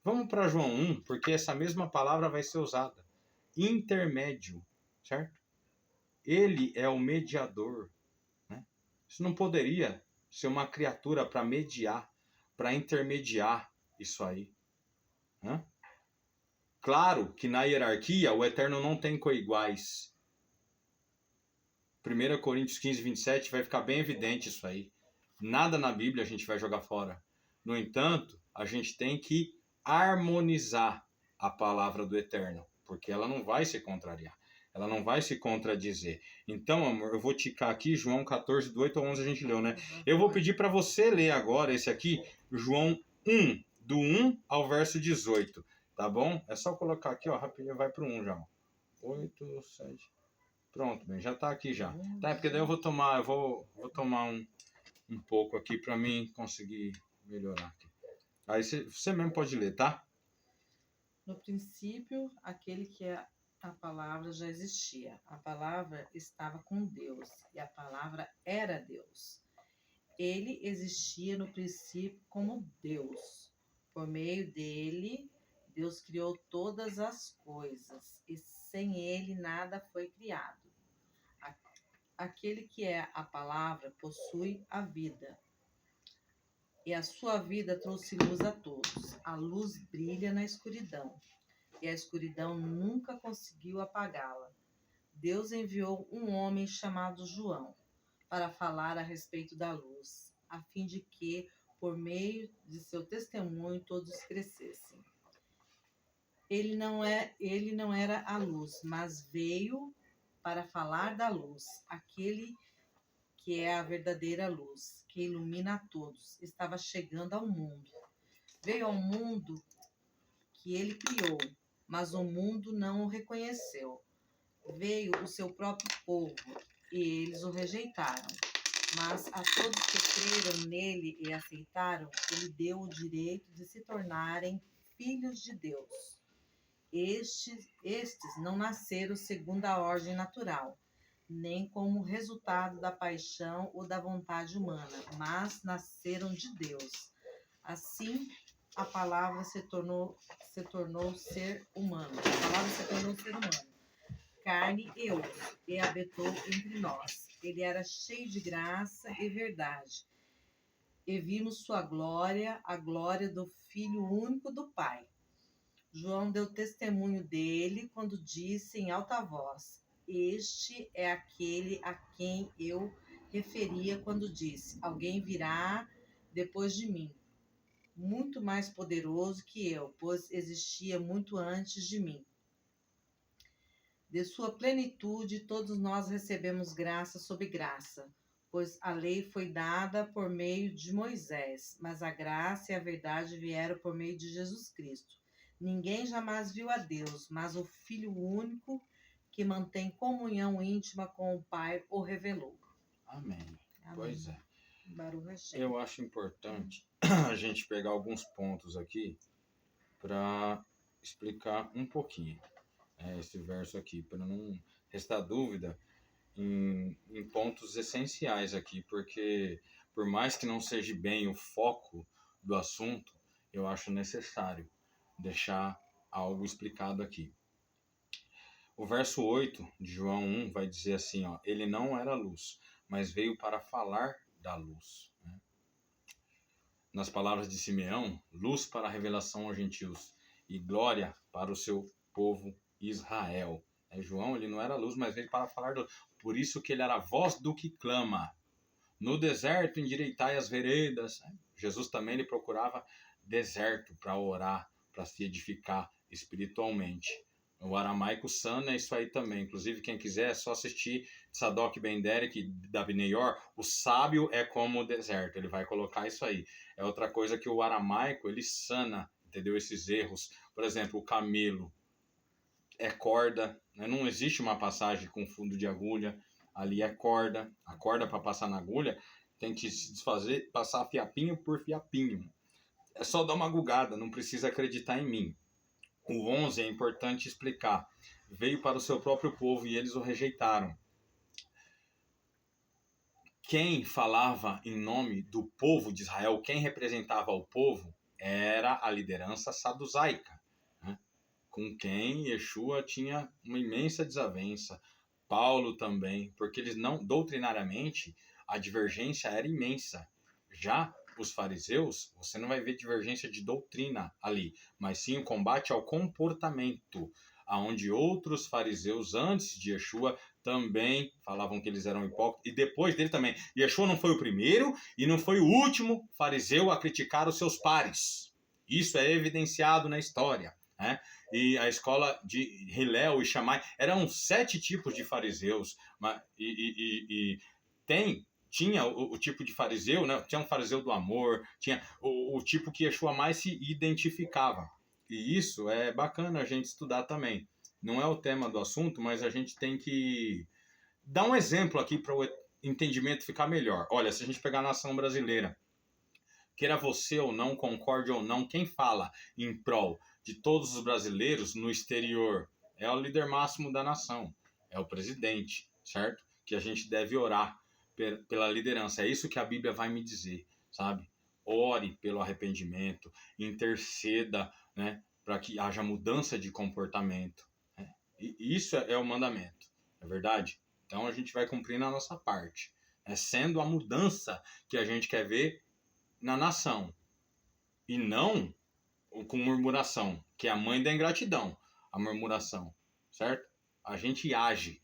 Vamos para João 1, porque essa mesma palavra vai ser usada. Intermédio, certo? Ele é o mediador. Né? Isso não poderia ser uma criatura para mediar, para intermediar isso aí. Né? Claro que na hierarquia o Eterno não tem coiguais. 1 Coríntios 15:27 vai ficar bem evidente isso aí. Nada na Bíblia a gente vai jogar fora. No entanto, a gente tem que harmonizar a palavra do Eterno, porque ela não vai se contrariar, ela não vai se contradizer. Então, amor, eu vou ticar aqui João 14, do 8 ao 11 a gente leu, né? Eu vou pedir para você ler agora esse aqui, João 1, do 1 ao verso 18, tá bom? É só colocar aqui, ó, rapidinho, vai pro 1 já. 8, 7... Pronto, bem, já tá aqui já. Tá, porque daí eu vou tomar um pouco aqui para mim conseguir melhorar aqui. Aí você mesmo pode ler, tá? No princípio, aquele que é a palavra já existia. A palavra estava com Deus e a palavra era Deus. Ele existia no princípio como Deus. Por meio dele, Deus criou todas as coisas e sem ele nada foi criado. Aquele que é a palavra possui a vida. E a sua vida trouxe luz a todos. A luz brilha na escuridão, e a escuridão nunca conseguiu apagá-la. Deus enviou um homem chamado João para falar a respeito da luz, a fim de que, por meio de seu testemunho, todos crescessem. Ele não era a luz, mas veio para falar da luz, aquele que é a verdadeira luz, que ilumina a todos, estava chegando ao mundo. Veio ao mundo que ele criou, mas o mundo não o reconheceu. Veio o seu próprio povo, e eles o rejeitaram. Mas a todos que creram nele e aceitaram, ele deu o direito de se tornarem filhos de Deus. Estes não nasceram segundo a ordem natural, nem como resultado da paixão ou da vontade humana, mas nasceram de Deus. Assim, a palavra se tornou ser humano. A palavra se tornou ser humano, carne e osso, e habitou entre nós. Ele era cheio de graça e verdade. E vimos sua glória, a glória do Filho único do Pai. João deu testemunho dele quando disse em alta voz: Este é aquele a quem eu referia quando disse: Alguém virá depois de mim, muito mais poderoso que eu, pois existia muito antes de mim. De sua plenitude, todos nós recebemos graça sobre graça, pois a lei foi dada por meio de Moisés, mas a graça e a verdade vieram por meio de Jesus Cristo. Ninguém jamais viu a Deus, mas o Filho único, que mantém comunhão íntima com o Pai, o revelou. Amém. Amém. Pois é. Baruch Hashem. Eu acho importante a gente pegar alguns pontos aqui para explicar um pouquinho esse verso aqui, para não restar dúvida em pontos essenciais aqui, porque por mais que não seja bem o foco do assunto, eu acho necessário deixar algo explicado aqui. O verso 8 de João 1 vai dizer assim, ó, ele não era luz, mas veio para falar da luz. Né? Nas palavras de Simeão, luz para a revelação aos gentios e glória para o seu povo Israel. João, ele não era luz, mas veio para falar do... Por isso que ele era a voz do que clama. No deserto endireitai as veredas. Jesus também ele procurava deserto para orar, para se edificar espiritualmente. O aramaico sana é isso aí também. Inclusive, quem quiser é só assistir Tzadok Ben Derek, Davi Neyor. O sábio é como o deserto. Ele vai colocar isso aí. É outra coisa que o aramaico, ele sana, entendeu? Esses erros. Por exemplo, o camelo é corda. Né? Não existe uma passagem com fundo de agulha. Ali é corda. A corda para passar na agulha tem que se desfazer, passar fiapinho por fiapinho. É só dar uma gugada, não precisa acreditar em mim. O 11 é importante explicar. Veio para o seu próprio povo e eles o rejeitaram. Quem falava em nome do povo de Israel, quem representava o povo, era a liderança saduzaica, né? Com quem Yeshua tinha uma imensa desavença. Paulo também, porque eles não, doutrinariamente, a divergência era imensa. Já os fariseus, você não vai ver divergência de doutrina ali, mas sim o combate ao comportamento, aonde outros fariseus antes de Yeshua também falavam que eles eram hipócritas, e depois dele também. Yeshua não foi o primeiro e não foi o último fariseu a criticar os seus pares. Isso é evidenciado na história, né? E a escola de Hillel e Shammai eram 7 tipos de fariseus, tinha o tipo de fariseu, né? Tinha um fariseu do amor, tinha o tipo que Yeshua mais se identificava. E isso é bacana a gente estudar também. Não é o tema do assunto, mas a gente tem que dar um exemplo aqui para o entendimento ficar melhor. Olha, se a gente pegar a nação brasileira, queira você ou não, concorde ou não, quem fala em prol de todos os brasileiros no exterior é o líder máximo da nação, é o presidente, certo? Que a gente deve orar pela liderança. É isso que a Bíblia vai me dizer, sabe? Ore pelo arrependimento, interceda, né, para que haja mudança de comportamento. Né? E isso é o mandamento, é verdade? Então a gente vai cumprindo a nossa parte, sendo a mudança que a gente quer ver na nação, e não com murmuração, que é a mãe da ingratidão, a murmuração, certo? A gente age.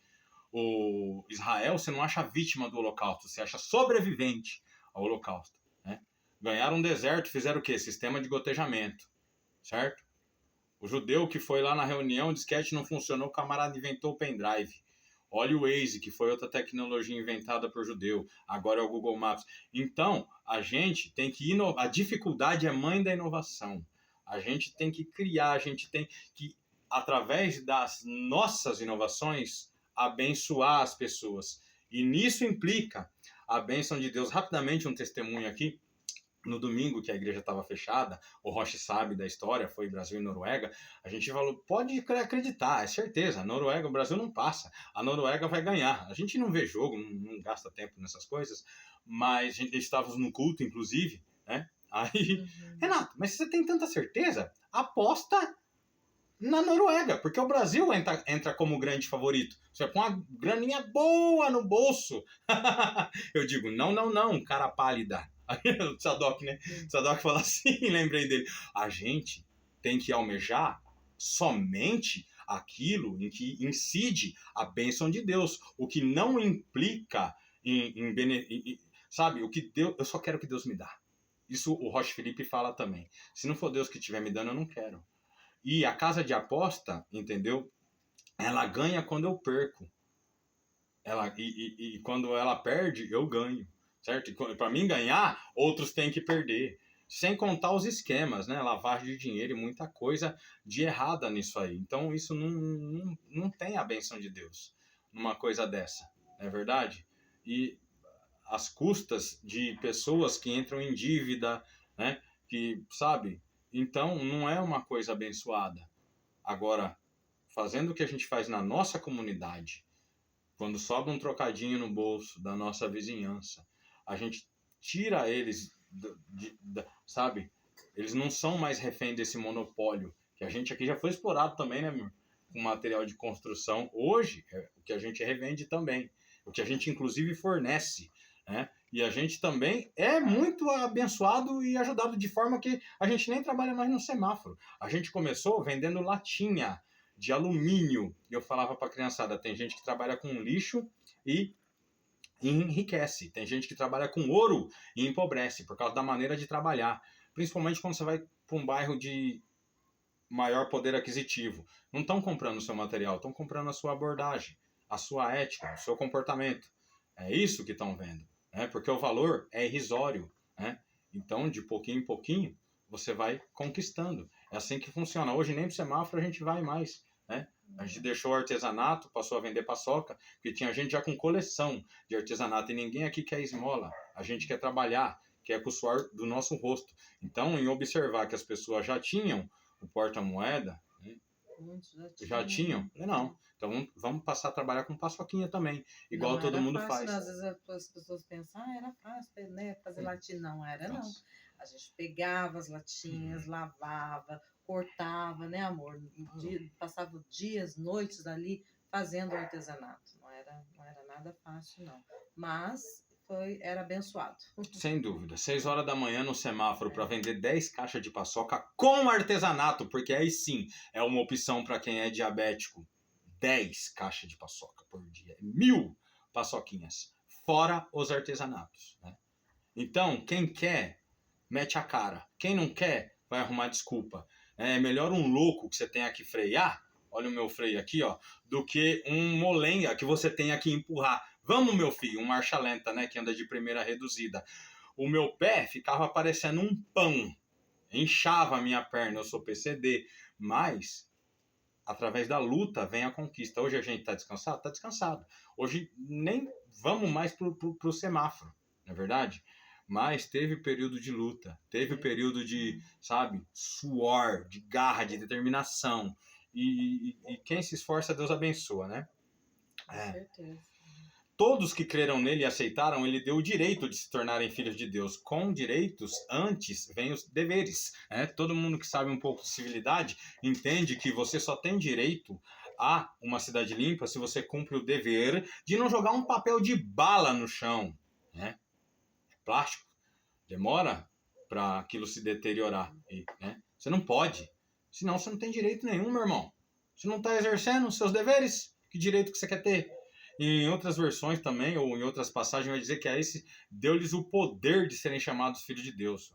O Israel, você não acha vítima do holocausto, você acha sobrevivente ao holocausto, né? Ganharam um deserto, fizeram o quê? Sistema de gotejamento, certo? O judeu que foi lá na reunião, o disquete não funcionou, o camarada inventou o pendrive. Olha o Waze, que foi outra tecnologia inventada por judeu, agora é o Google Maps. Então, a gente tem que inovar. A dificuldade é mãe da inovação. A gente tem que criar, a gente tem que, através das nossas inovações, abençoar as pessoas. E nisso implica a bênção de Deus. Rapidamente, um testemunho aqui. No domingo, que a igreja estava fechada, o Roche sabe da história, foi Brasil e Noruega, a gente falou, pode acreditar, é certeza, a Noruega, o Brasil não passa, a Noruega vai ganhar. A gente não vê jogo, não gasta tempo nessas coisas, mas a gente estávamos no culto, inclusive, né? Aí, Renato, mas você tem tanta certeza? Aposta na Noruega, porque o Brasil entra como grande favorito. Você põe uma graninha boa no bolso. Eu digo, não, cara pálida. Aí o Tzadok, né? O Tzadok fala assim, lembrei dele. A gente tem que almejar somente aquilo em que incide a bênção de Deus. O que não implica sabe, o que Deus, eu só quero que Deus me dá. Isso o Roche Felipe fala também. Se não for Deus que estiver me dando, eu não quero. E a casa de aposta, entendeu? Ela ganha quando eu perco. E quando ela perde, eu ganho, certo? Para mim ganhar, outros têm que perder. Sem contar os esquemas, né? Lavagem de dinheiro e muita coisa de errada nisso aí. Então isso não tem a benção de Deus numa coisa dessa, não é verdade? E as custas de pessoas que entram em dívida, né? Que, sabe? Então não é uma coisa abençoada. Agora, fazendo o que a gente faz na nossa comunidade, quando sobra um trocadinho no bolso da nossa vizinhança, a gente tira eles, sabe? Eles não são mais refém desse monopólio, que a gente aqui já foi explorado também, né, meu? Com material de construção. Hoje, o que a gente revende também. O que a gente, inclusive, fornece, né? E a gente também é muito abençoado e ajudado de forma que a gente nem trabalha mais no semáforo. A gente começou vendendo latinha de alumínio. E eu falava para a criançada, tem gente que trabalha com lixo e enriquece. Tem gente que trabalha com ouro e empobrece por causa da maneira de trabalhar. Principalmente quando você vai para um bairro de maior poder aquisitivo. Não estão comprando o seu material, estão comprando a sua abordagem, a sua ética, o seu comportamento. É isso que estão vendo, né? Porque o valor é irrisório, né? Então, de pouquinho em pouquinho, você vai conquistando. É assim que funciona. Hoje nem pro semáforo a gente vai mais, né? A gente deixou o artesanato, passou a vender paçoca, porque tinha gente já com coleção de artesanato e ninguém aqui quer esmola. A gente quer trabalhar, quer com o suor do nosso rosto. Então, em observar que as pessoas já tinham o porta-moeda, né? Já tinham? Não. Então vamos passar a trabalhar com paçoquinha também, igual todo mundo faz. Às vezes as pessoas pensam, era fácil, né, fazer latinha. Não era, não. A gente pegava as latinhas, lavava, cortava, né, amor? Passava dias, noites ali fazendo artesanato. Não era nada fácil, não. Mas era abençoado. Sem dúvida. 6 horas da manhã no semáforo para vender 10 caixas de paçoca com artesanato, porque aí sim é uma opção para quem é diabético. 10 caixas de paçoca por dia. 1000 paçoquinhas. Fora os artesanatos, né? Então, quem quer, mete a cara. Quem não quer, vai arrumar desculpa. É melhor um louco que você tenha que frear, olha o meu freio aqui, ó, do que um molenga que você tenha que empurrar. Vamos, meu filho, um marcha lenta, né, que anda de primeira reduzida. O meu pé ficava parecendo um pão, inchava a minha perna, eu sou PCD, mas através da luta vem a conquista. Hoje a gente está descansado? Está descansado. Hoje nem vamos mais pro semáforo, não é verdade? Mas teve período de luta, teve período de, sabe, suor, de garra, de determinação. E quem se esforça, Deus abençoa, né? Com certeza. Todos que creram nele e aceitaram, ele deu o direito de se tornarem filhos de Deus. Com direitos, antes vem os deveres. Né? Todo mundo que sabe um pouco de civilidade entende que você só tem direito a uma cidade limpa se você cumpre o dever de não jogar um papel de bala no chão. Né? É plástico. Demora para aquilo se deteriorar. Né? Você não pode. Senão você não tem direito nenhum, meu irmão. Você não está exercendo os seus deveres? Que direito que você quer ter? Em outras versões também, ou em outras passagens, vai dizer que a esse deu-lhes o poder de serem chamados filhos de Deus.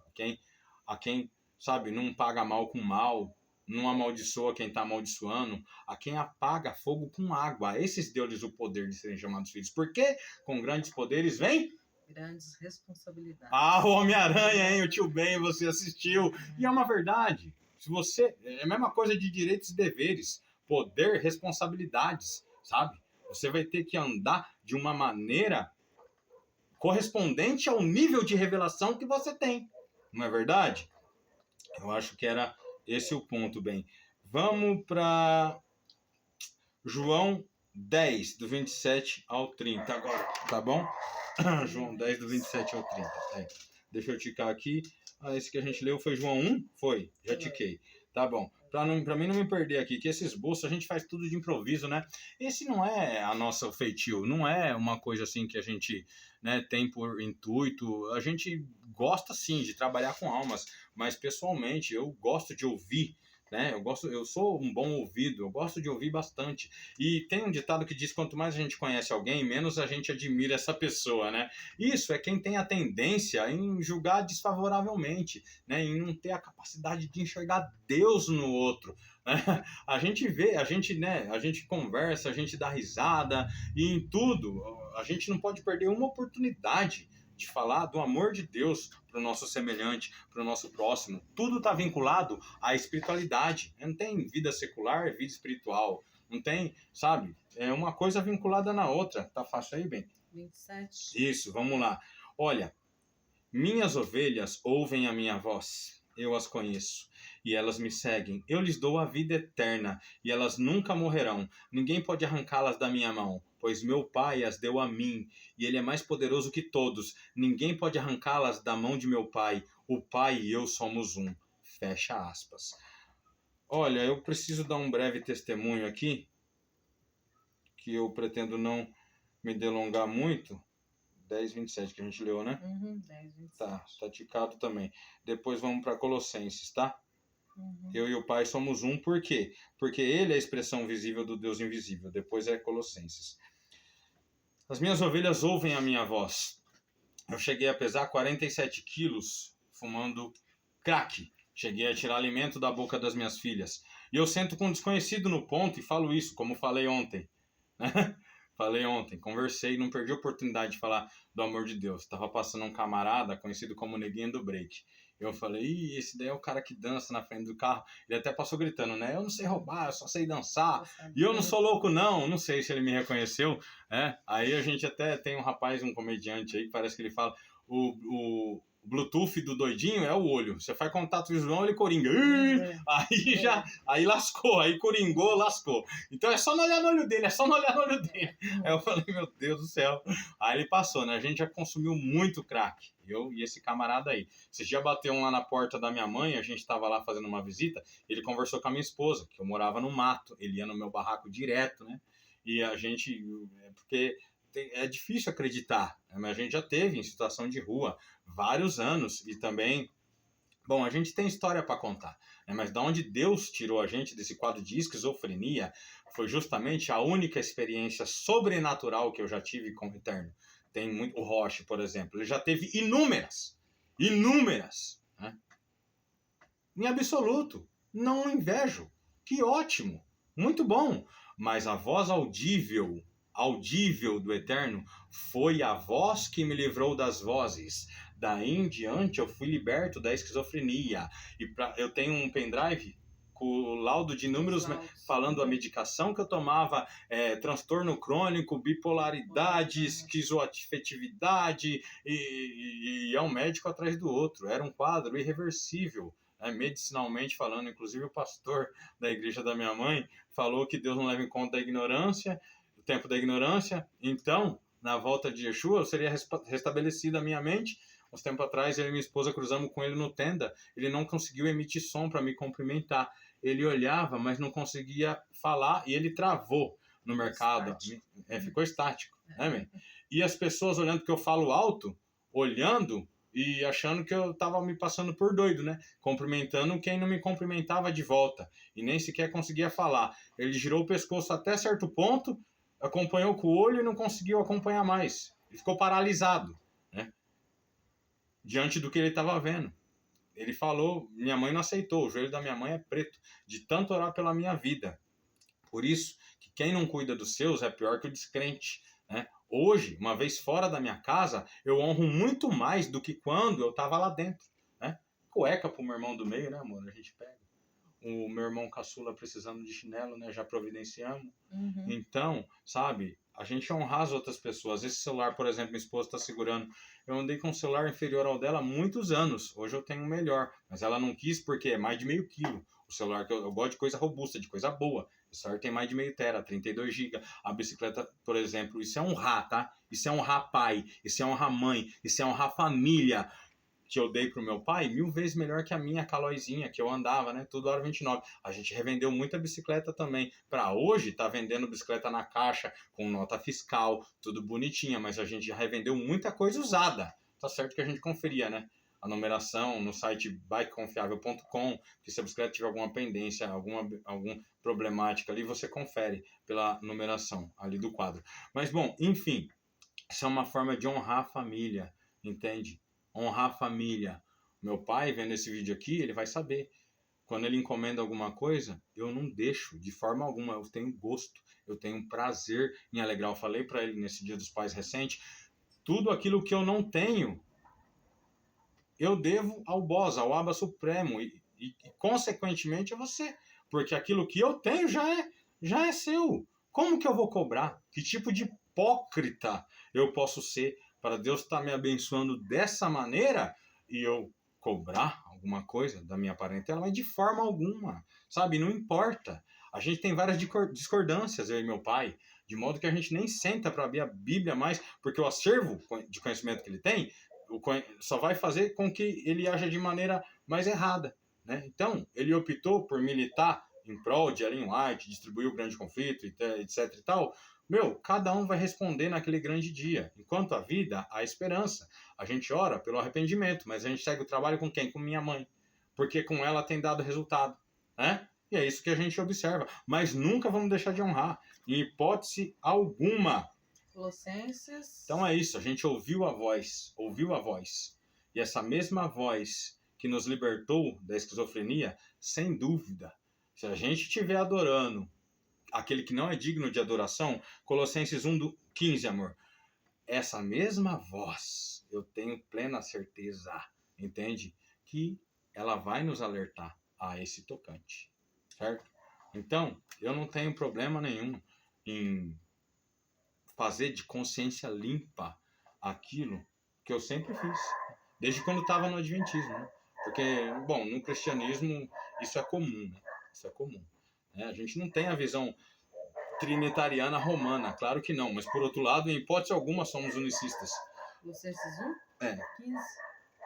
A quem, sabe, não paga mal com mal, não amaldiçoa quem está amaldiçoando, a quem apaga fogo com água. A esses deu-lhes o poder de serem chamados filhos. Porque com grandes poderes vem grandes responsabilidades. Ah, o Homem-Aranha, hein? O tio Ben, você assistiu. E é uma verdade. Se você... É a mesma coisa de direitos e deveres. Poder, responsabilidades, sabe? Você vai ter que andar de uma maneira correspondente ao nível de revelação que você tem. Não é verdade? Eu acho que era esse o ponto, bem. Vamos para João 10, do 27 ao 30 agora, tá bom? João 10, do 27 ao 30. Deixa eu ticar aqui. Esse que a gente leu foi João 1? Foi, já tiquei. Tá bom. Pra mim não me perder aqui, que esse esboço a gente faz tudo de improviso, né? Esse não é a nossa feitio, não é uma coisa assim que a gente, né, tem por intuito. A gente gosta sim de trabalhar com almas, mas pessoalmente eu gosto de ouvir, né? Eu sou um bom ouvido, eu gosto de ouvir bastante. E tem um ditado que diz: quanto mais a gente conhece alguém, menos a gente admira essa pessoa, né? Isso é quem tem a tendência em julgar desfavoravelmente, né? Em não ter a capacidade de enxergar Deus no outro. A gente vê, a gente, né, a gente conversa, a gente dá risada e em tudo, a gente não pode perder uma oportunidade de falar do amor de Deus para o nosso semelhante, para o nosso próximo. Tudo está vinculado à espiritualidade. Não tem vida secular, vida espiritual. Não tem, sabe? É uma coisa vinculada na outra. Tá fácil aí, bem? 27. Isso, vamos lá. Olha, minhas ovelhas ouvem a minha voz, eu as conheço, e elas me seguem. Eu lhes dou a vida eterna, e elas nunca morrerão. Ninguém pode arrancá-las da minha mão, pois meu Pai as deu a mim, e ele é mais poderoso que todos. Ninguém pode arrancá-las da mão de meu Pai. O Pai e eu somos um. Fecha aspas. Olha, eu preciso dar um breve testemunho aqui, que eu pretendo não me delongar muito. 10:27 que a gente leu, né? 10:27. Tá ticado também. Depois vamos para Colossenses, tá? Eu e o Pai somos um, por quê? Porque ele é a expressão visível do Deus invisível. Depois é Colossenses. As minhas ovelhas ouvem a minha voz. Eu cheguei a pesar 47 quilos fumando crack. Cheguei a tirar alimento da boca das minhas filhas. E eu sento com um desconhecido no ponto e falo isso, como falei ontem. Falei ontem, conversei, não perdi a oportunidade de falar do amor de Deus. Tava passando um camarada conhecido como Neguinho do Break. Eu falei, ih, esse daí é o cara que dança na frente do carro. Ele até passou gritando, né? Eu não sei roubar, eu só sei dançar. E eu não sou louco, não. Não sei se ele me reconheceu, né? Aí a gente até tem um rapaz, um comediante aí, que parece que ele fala, o Bluetooth do doidinho é o olho. Você faz contato visual, ele coringa. Aí lascou, aí coringou, lascou. Então é só não olhar no olho dele, é só não olhar no olho dele. Aí eu falei, meu Deus do céu. Aí ele passou, né? A gente já consumiu muito crack. Eu e esse camarada aí. Esse dia bateu um lá na porta da minha mãe, a gente tava lá fazendo uma visita, ele conversou com a minha esposa, que eu morava no mato, ele ia no meu barraco direto, né? E a gente, porque é difícil acreditar, né? Mas a gente já teve em situação de rua vários anos e também, bom, a gente tem história para contar, né? Mas da onde Deus tirou a gente desse quadro de esquizofrenia foi justamente a única experiência sobrenatural que eu já tive com o Eterno. Tem muito, o Roche, por exemplo, ele já teve inúmeras, né? Em absoluto, não invejo, que ótimo, muito bom, mas a voz audível do Eterno foi a voz que me livrou das vozes. Daí em diante eu fui liberto da esquizofrenia. E eu tenho um pendrive com o laudo de números falando a medicação que eu tomava, transtorno crônico, bipolaridade, esquizoafetividade, e é um médico atrás do outro. Era um quadro irreversível. Medicinalmente falando, inclusive o pastor da igreja da minha mãe falou que Deus não leva em conta a ignorância, o tempo da ignorância. Então, na volta de Yeshua, eu seria restabelecida a minha mente. Uns tempos atrás, eu e minha esposa cruzamos com ele no tenda. Ele não conseguiu emitir som para me cumprimentar. Ele olhava, mas não conseguia falar e ele travou no mercado. Ficou estático. Né, e as pessoas olhando que eu falo alto, olhando e achando que eu estava me passando por doido, né? Cumprimentando quem não me cumprimentava de volta. E nem sequer conseguia falar. Ele girou o pescoço até certo ponto, acompanhou com o olho e não conseguiu acompanhar mais. Ele ficou paralisado, né? Diante do que ele estava vendo. Ele falou, minha mãe não aceitou, o joelho da minha mãe é preto, de tanto orar pela minha vida. Por isso, que quem não cuida dos seus é pior que o descrente, né? Hoje, uma vez fora da minha casa, eu honro muito mais do que quando eu estava lá dentro, né? Cueca pro meu irmão do meio, né, amor? A gente pega. O meu irmão caçula precisando de chinelo, né? Já providenciamos. Então, sabe, a gente honrar as outras pessoas. Esse celular, por exemplo, minha esposa está segurando. Eu andei com um celular inferior ao dela há muitos anos. Hoje eu tenho um melhor. Mas ela não quis porque é mais de meio quilo. O celular que eu gosto de coisa robusta, de coisa boa. O celular tem mais de meio tera, 32 GB. A bicicleta, por exemplo, isso é honrar, tá? Isso é honrar pai, isso é honrar mãe, isso é honrar família. Que eu dei pro meu pai, 1000 vezes melhor que a minha Calóizinha, que eu andava, né? Tudo hora 29. A gente revendeu muita bicicleta também. Para hoje, tá vendendo bicicleta na caixa, com nota fiscal, tudo bonitinha, mas a gente já revendeu muita coisa usada. Tá certo que a gente conferia, né? A numeração no site bikeconfiável.com, que se a bicicleta tiver alguma pendência, alguma problemática ali, você confere pela numeração ali do quadro. Mas, bom, enfim, isso é uma forma de honrar a família, entende? Honrar a família. Meu pai, vendo esse vídeo aqui, ele vai saber. quando ele encomenda alguma coisa, eu não deixo de forma alguma, eu tenho gosto, eu tenho prazer em alegrar. Eu falei para ele nesse Dia dos Pais recente, tudo aquilo que eu não tenho, eu devo ao boss, ao Abba Supremo, e consequentemente a você, porque aquilo que eu tenho já é seu. Como que eu vou cobrar? Que tipo de hipócrita eu posso ser para Deus estar me abençoando dessa maneira e eu cobrar alguma coisa da minha parentela? Mas de forma alguma, sabe? Não importa. A gente tem várias discordâncias, eu e meu pai, de modo que a gente nem senta para abrir a Bíblia mais, porque o acervo de conhecimento que ele tem só vai fazer com que ele haja de maneira mais errada, né? Então, ele optou por militar em prol de Ellen White, distribuir o grande conflito, etc e tal. Meu, cada um vai responder naquele grande dia. Enquanto a vida, há esperança. A gente ora pelo arrependimento, mas a gente segue o trabalho com quem? Com minha mãe. Porque com ela tem dado resultado, né? E é isso que a gente observa. Mas nunca vamos deixar de honrar, em hipótese alguma. Colossenses. Então é isso, a gente ouviu a voz. E essa mesma voz que nos libertou da esquizofrenia, sem dúvida, se a gente estiver adorando aquele que não é digno de adoração, Colossenses 1:15, amor, essa mesma voz, eu tenho plena certeza, entende? Que ela vai nos alertar a esse tocante, certo? Então, eu não tenho problema nenhum em fazer de consciência limpa aquilo que eu sempre fiz, desde quando estava no Adventismo, né? Porque, bom, no cristianismo isso é comum, né? Isso é comum, né? A gente não tem a visão trinitariana romana, claro que não, mas por outro lado, em hipótese alguma, somos unicistas. Colossenses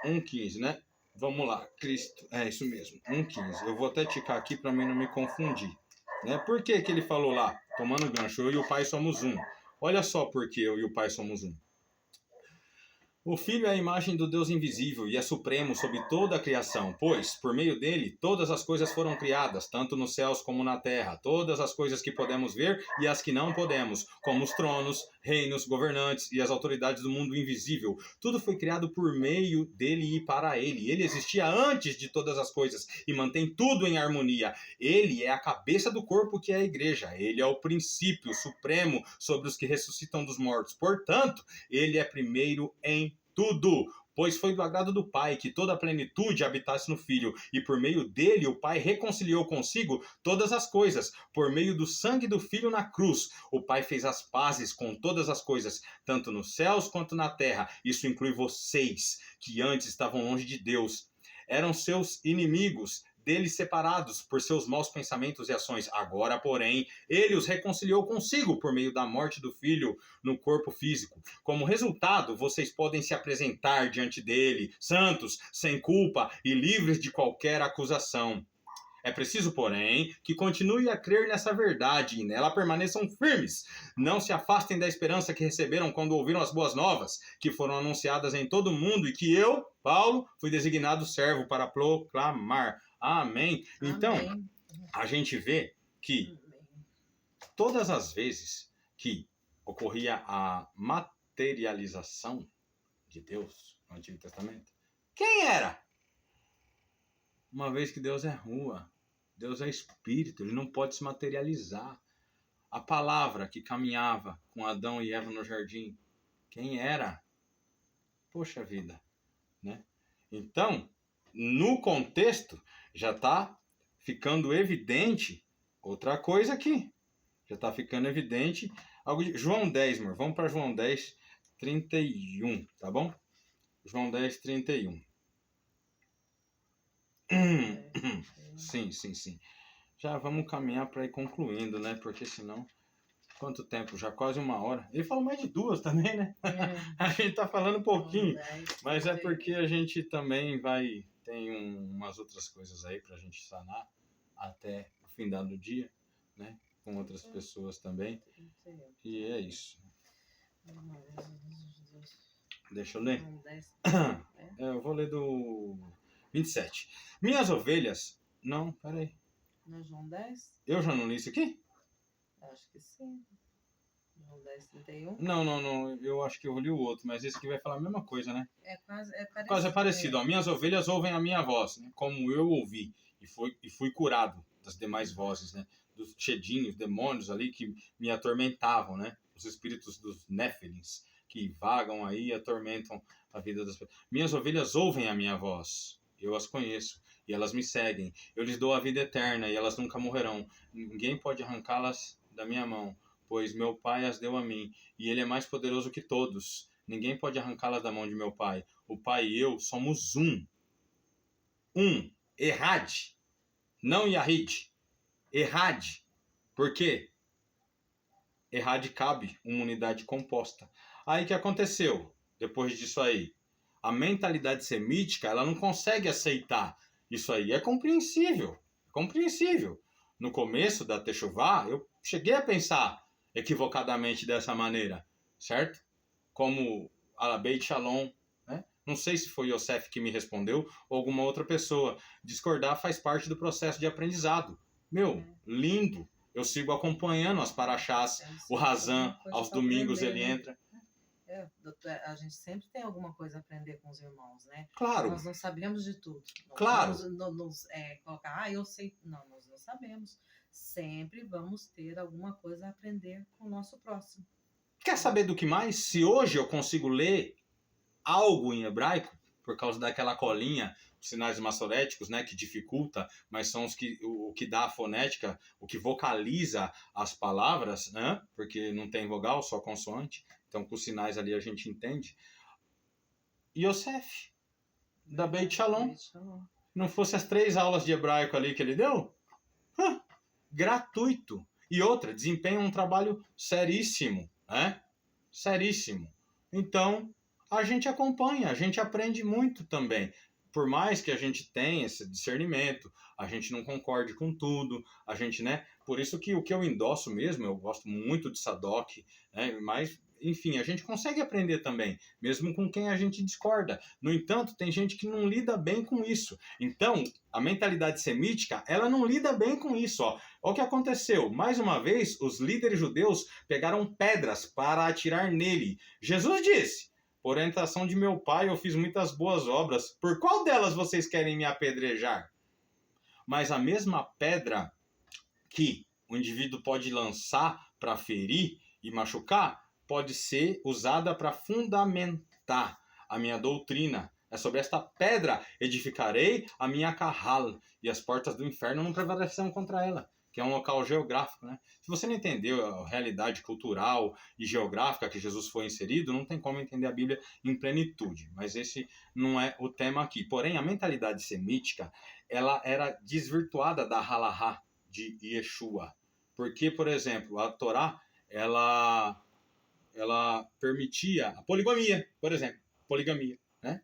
1:15, né? Vamos lá, Cristo, é isso mesmo, 1:15. Eu vou até ticar aqui para mim não me confundir, né? Por que que ele falou lá, tomando gancho, eu e o Pai somos um? Olha só por que eu e o Pai somos um. O Filho é a imagem do Deus invisível e é supremo sobre toda a criação, pois, por meio dele, todas as coisas foram criadas, tanto nos céus como na terra, todas as coisas que podemos ver e as que não podemos, como os tronos, reinos, governantes e as autoridades do mundo invisível. Tudo foi criado por meio dele e para ele. Ele existia antes de todas as coisas e mantém tudo em harmonia. Ele é a cabeça do corpo que é a igreja. Ele é o princípio supremo sobre os que ressuscitam dos mortos. Portanto, ele é primeiro em tudo, pois foi do agrado do Pai que toda a plenitude habitasse no Filho, e por meio dele o Pai reconciliou consigo todas as coisas, por meio do sangue do Filho na cruz. O Pai fez as pazes com todas as coisas, tanto nos céus quanto na terra. Isso inclui vocês, que antes estavam longe de Deus. Eram seus inimigos, deles separados por seus maus pensamentos e ações. Agora, porém, ele os reconciliou consigo por meio da morte do Filho no corpo físico. Como resultado, vocês podem se apresentar diante dele, santos, sem culpa e livres de qualquer acusação. É preciso, porém, que continue a crer nessa verdade e nela permaneçam firmes. Não se afastem da esperança que receberam quando ouviram as boas novas, que foram anunciadas em todo o mundo e que eu, Paulo, fui designado servo para proclamar. Amém. Então, a gente vê que todas as vezes que ocorria a materialização de Deus no Antigo Testamento, quem era? Uma vez que Deus é rua, Deus é espírito, ele não pode se materializar. A palavra que caminhava com Adão e Eva no jardim, quem era? Poxa vida, né? Então, no contexto, já está ficando evidente outra coisa aqui. Já está ficando evidente algo de João 10, amor. Vamos para João 10, 31, tá bom? João 10, 31. Sim. Já vamos caminhar para ir concluindo, né? Porque senão, quanto tempo? Já quase 1 hora. Ele falou mais de 2 também, né? A gente tá falando um pouquinho, mas é porque a gente também tem umas outras coisas aí pra gente sanar até o fim do dia, né? Com outras pessoas também. E é isso. Deixa eu ler. Eu vou ler do 27. Minhas ovelhas... Não, peraí. Não é João 10? Eu já não li isso aqui? Acho que sim. João 10, 31? Não. Eu acho que eu li o outro, mas esse aqui vai falar a mesma coisa, né? É parecido. Quase é parecido. Ó. Minhas ovelhas ouvem a minha voz, né? Como eu ouvi. e fui curado das demais vozes, né? Dos chedinhos, demônios ali que me atormentavam, né? Os espíritos dos Néfilins que vagam aí e atormentam a vida das pessoas. Minhas ovelhas ouvem a minha voz, eu as conheço e elas me seguem. Eu lhes dou a vida eterna e elas nunca morrerão. Ninguém pode arrancá-las da minha mão, pois meu Pai as deu a mim e ele é mais poderoso que todos. Ninguém pode arrancá-las da mão de meu Pai. O Pai e eu somos um. Errad, não Yahid. Errad. Por quê? Errad cabe, uma unidade composta. Aí o que aconteceu depois disso aí? A mentalidade semítica, ela não consegue aceitar isso aí. É compreensível. Compreensível. No começo da Techuvá, eu cheguei a pensar equivocadamente dessa maneira, certo? Como a Beit Shalom, né? Não sei se foi Yosef que me respondeu ou alguma outra pessoa. Discordar faz parte do processo de aprendizado. Meu, lindo. Eu sigo acompanhando as paraxás, o Razan, aos domingos ele entra. Doutor, a gente sempre tem alguma coisa a aprender com os irmãos, né? Claro. Nós não sabemos de tudo. Nós claro. Vamos colocar, eu sei. Não, nós não sabemos. Sempre vamos ter alguma coisa a aprender com o nosso próximo. Quer saber do que mais? Se hoje eu consigo ler algo em hebraico, por causa daquela colinha, os sinais massoréticos, né, que dificulta, mas são o que dá a fonética, o que vocaliza as palavras, né, porque não tem vogal, só consoante. Então, com os sinais ali a gente entende. Yosef, da Beit Shalom. Não fosse as 3 aulas de hebraico ali que ele deu? Gratuito. E outra, desempenha um trabalho seríssimo, né? Seríssimo. Então, a gente acompanha, a gente aprende muito também. Por mais que a gente tenha esse discernimento, a gente não concorde com tudo, a gente, né? Por isso que o que eu endosso mesmo, eu gosto muito de Sadoc, né? Mas, enfim, a gente consegue aprender também, mesmo com quem a gente discorda. No entanto, tem gente que não lida bem com isso. Então, a mentalidade semítica, ela não lida bem com isso, ó. Olha o que aconteceu. Mais uma vez, os líderes judeus pegaram pedras para atirar nele. Jesus disse: por orientação de meu pai, eu fiz muitas boas obras. Por qual delas vocês querem me apedrejar? Mas a mesma pedra que o indivíduo pode lançar para ferir e machucar, pode ser usada para fundamentar a minha doutrina. É sobre esta pedra edificarei a minha Kahal, e as portas do inferno não prevalecerão contra ela, que é um local geográfico, né? Se você não entendeu a realidade cultural e geográfica que Jesus foi inserido, não tem como entender a Bíblia em plenitude. Mas esse não é o tema aqui. Porém, a mentalidade semítica, ela era desvirtuada da halahá de Yeshua. Porque, por exemplo, a Torá, ela permitia a poligamia, por exemplo. Poligamia, né?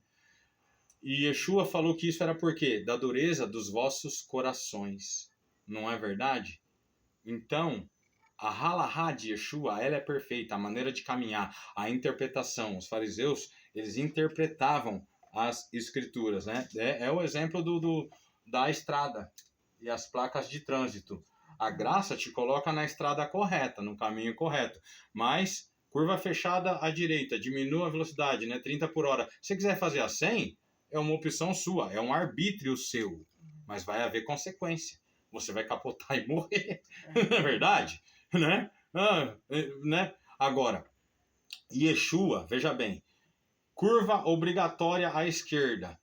E Yeshua falou que isso era por quê? Da dureza dos vossos corações. Não é verdade? Então, a halahá de Yeshua, ela é perfeita, a maneira de caminhar, a interpretação. Os fariseus, eles interpretavam as escrituras, né? É o exemplo da estrada e as placas de trânsito. A graça te coloca na estrada correta, no caminho correto. Mas, curva fechada à direita, diminua a velocidade, né? 30 por hora. Se você quiser fazer a 100, é uma opção sua, é um arbítrio seu. Mas vai haver consequência. Você vai capotar e morrer. Não é verdade? Né? Né? Agora, Yeshua, veja bem, curva obrigatória à esquerda.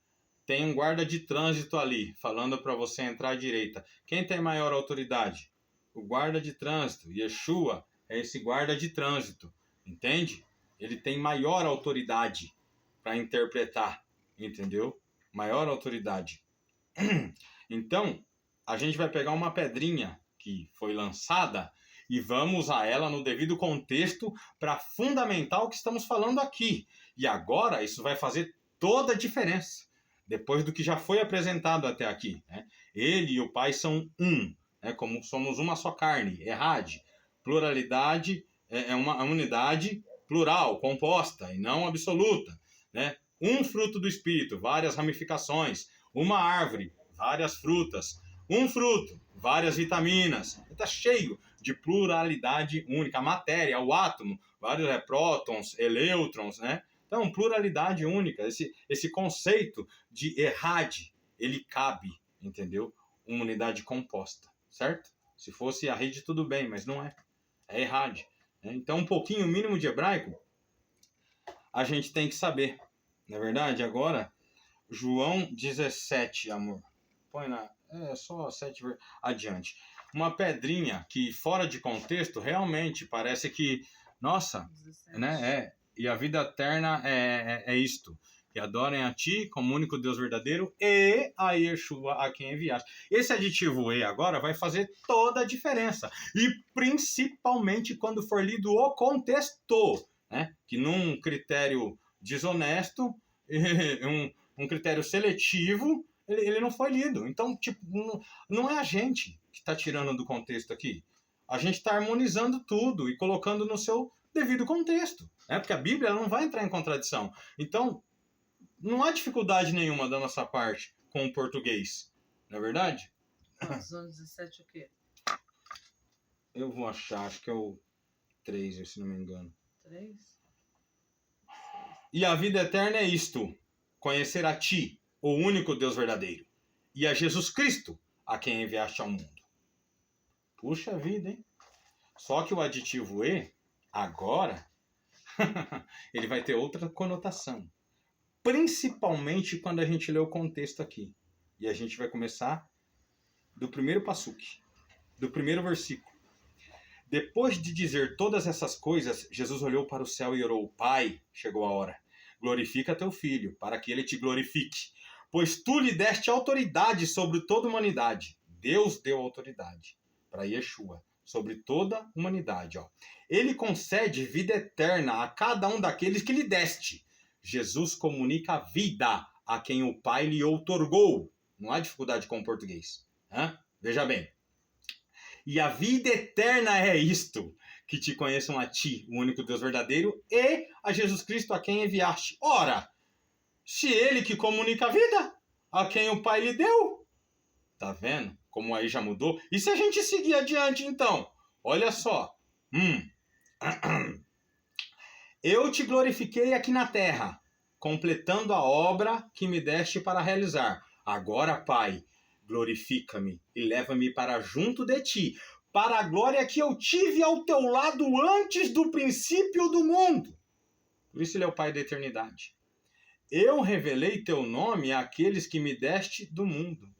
Tem um guarda de trânsito ali, falando para você entrar à direita. Quem tem maior autoridade? O guarda de trânsito. Yeshua é esse guarda de trânsito. Entende? Ele tem maior autoridade para interpretar. Entendeu? Maior autoridade. Então, a gente vai pegar uma pedrinha que foi lançada e vamos usar ela no devido contexto para fundamentar o que estamos falando aqui. E agora isso vai fazer toda a diferença, depois do que já foi apresentado até aqui, né? Ele e o Pai são um, né? Como somos uma só carne, errad. Pluralidade é uma unidade plural, composta e não absoluta, né? Um fruto do Espírito, várias ramificações. Uma árvore, várias frutas. Um fruto, várias vitaminas. Está cheio de pluralidade única. A matéria, o átomo, vários prótons, elétrons, né? Então, pluralidade única. Esse conceito de errad, ele cabe, entendeu? uma unidade composta, certo? Se fosse a rede, tudo bem, mas não é. É errado. Então, um pouquinho mínimo de hebraico, a gente tem que saber. Na verdade, agora, João 17, amor. Põe na... só 7 adiante. Uma pedrinha que, fora de contexto, realmente parece que... Nossa, 17. né? E a vida eterna é isto. Que adorem a ti como único Deus verdadeiro e a Yeshua a quem enviaste. Esse aditivo e agora vai fazer toda a diferença. E principalmente quando for lido o contexto, né? Que num critério desonesto, um critério seletivo, ele não foi lido. Então, tipo, não é a gente que está tirando do contexto aqui. A gente está harmonizando tudo e colocando no seu devido contexto. Né? Porque a Bíblia ela não vai entrar em contradição. Então, não há dificuldade nenhuma da nossa parte com o português. Não é verdade? Zona 17 o quê? Eu vou achar, acho que é o 3, se não me engano. 3? E a vida eterna é isto: conhecer a ti, o único Deus verdadeiro, e a Jesus Cristo, a quem enviaste ao mundo. Puxa vida, hein? Só que o aditivo e, agora, ele vai ter outra conotação. Principalmente quando a gente lê o contexto aqui. E a gente vai começar do primeiro passuque, do primeiro versículo. Depois de dizer todas essas coisas, Jesus olhou para o céu e orou: Pai, chegou a hora. Glorifica teu filho, para que ele te glorifique. Pois tu lhe deste autoridade sobre toda a humanidade. Deus deu autoridade para Yeshua sobre toda a humanidade. Ó. Ele concede vida eterna a cada um daqueles que lhe deste. Jesus comunica a vida a quem o Pai lhe outorgou. Não há dificuldade com o português. Veja bem. E a vida eterna é isto, que te conheçam a ti, o único Deus verdadeiro, e a Jesus Cristo a quem enviaste. Ora, se ele que comunica a vida, a quem o Pai lhe deu. Tá vendo como aí já mudou? E se a gente seguir adiante, então? Olha só. Eu te glorifiquei aqui na terra, completando a obra que me deste para realizar. Agora, Pai, glorifica-me e leva-me para junto de ti, para a glória que eu tive ao teu lado antes do princípio do mundo. Por isso ele é o Pai da eternidade. Eu revelei teu nome àqueles que me deste do mundo.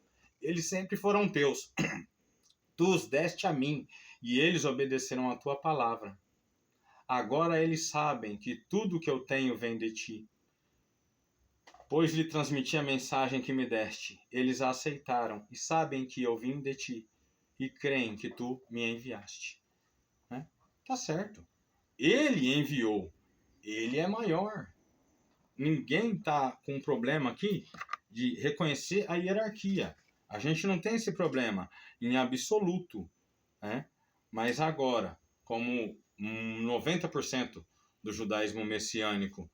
Eles sempre foram teus. Tu os deste a mim, e eles obedeceram a tua palavra. Agora eles sabem que tudo que eu tenho vem de ti. Pois lhe transmiti a mensagem que me deste. Eles a aceitaram e sabem que eu vim de ti. E creem que tu me enviaste. Tá certo. Ele enviou. Ele é maior. Ninguém tá com problema aqui de reconhecer a hierarquia. A gente não tem esse problema em absoluto. Mas agora, como 90% do judaísmo messiânico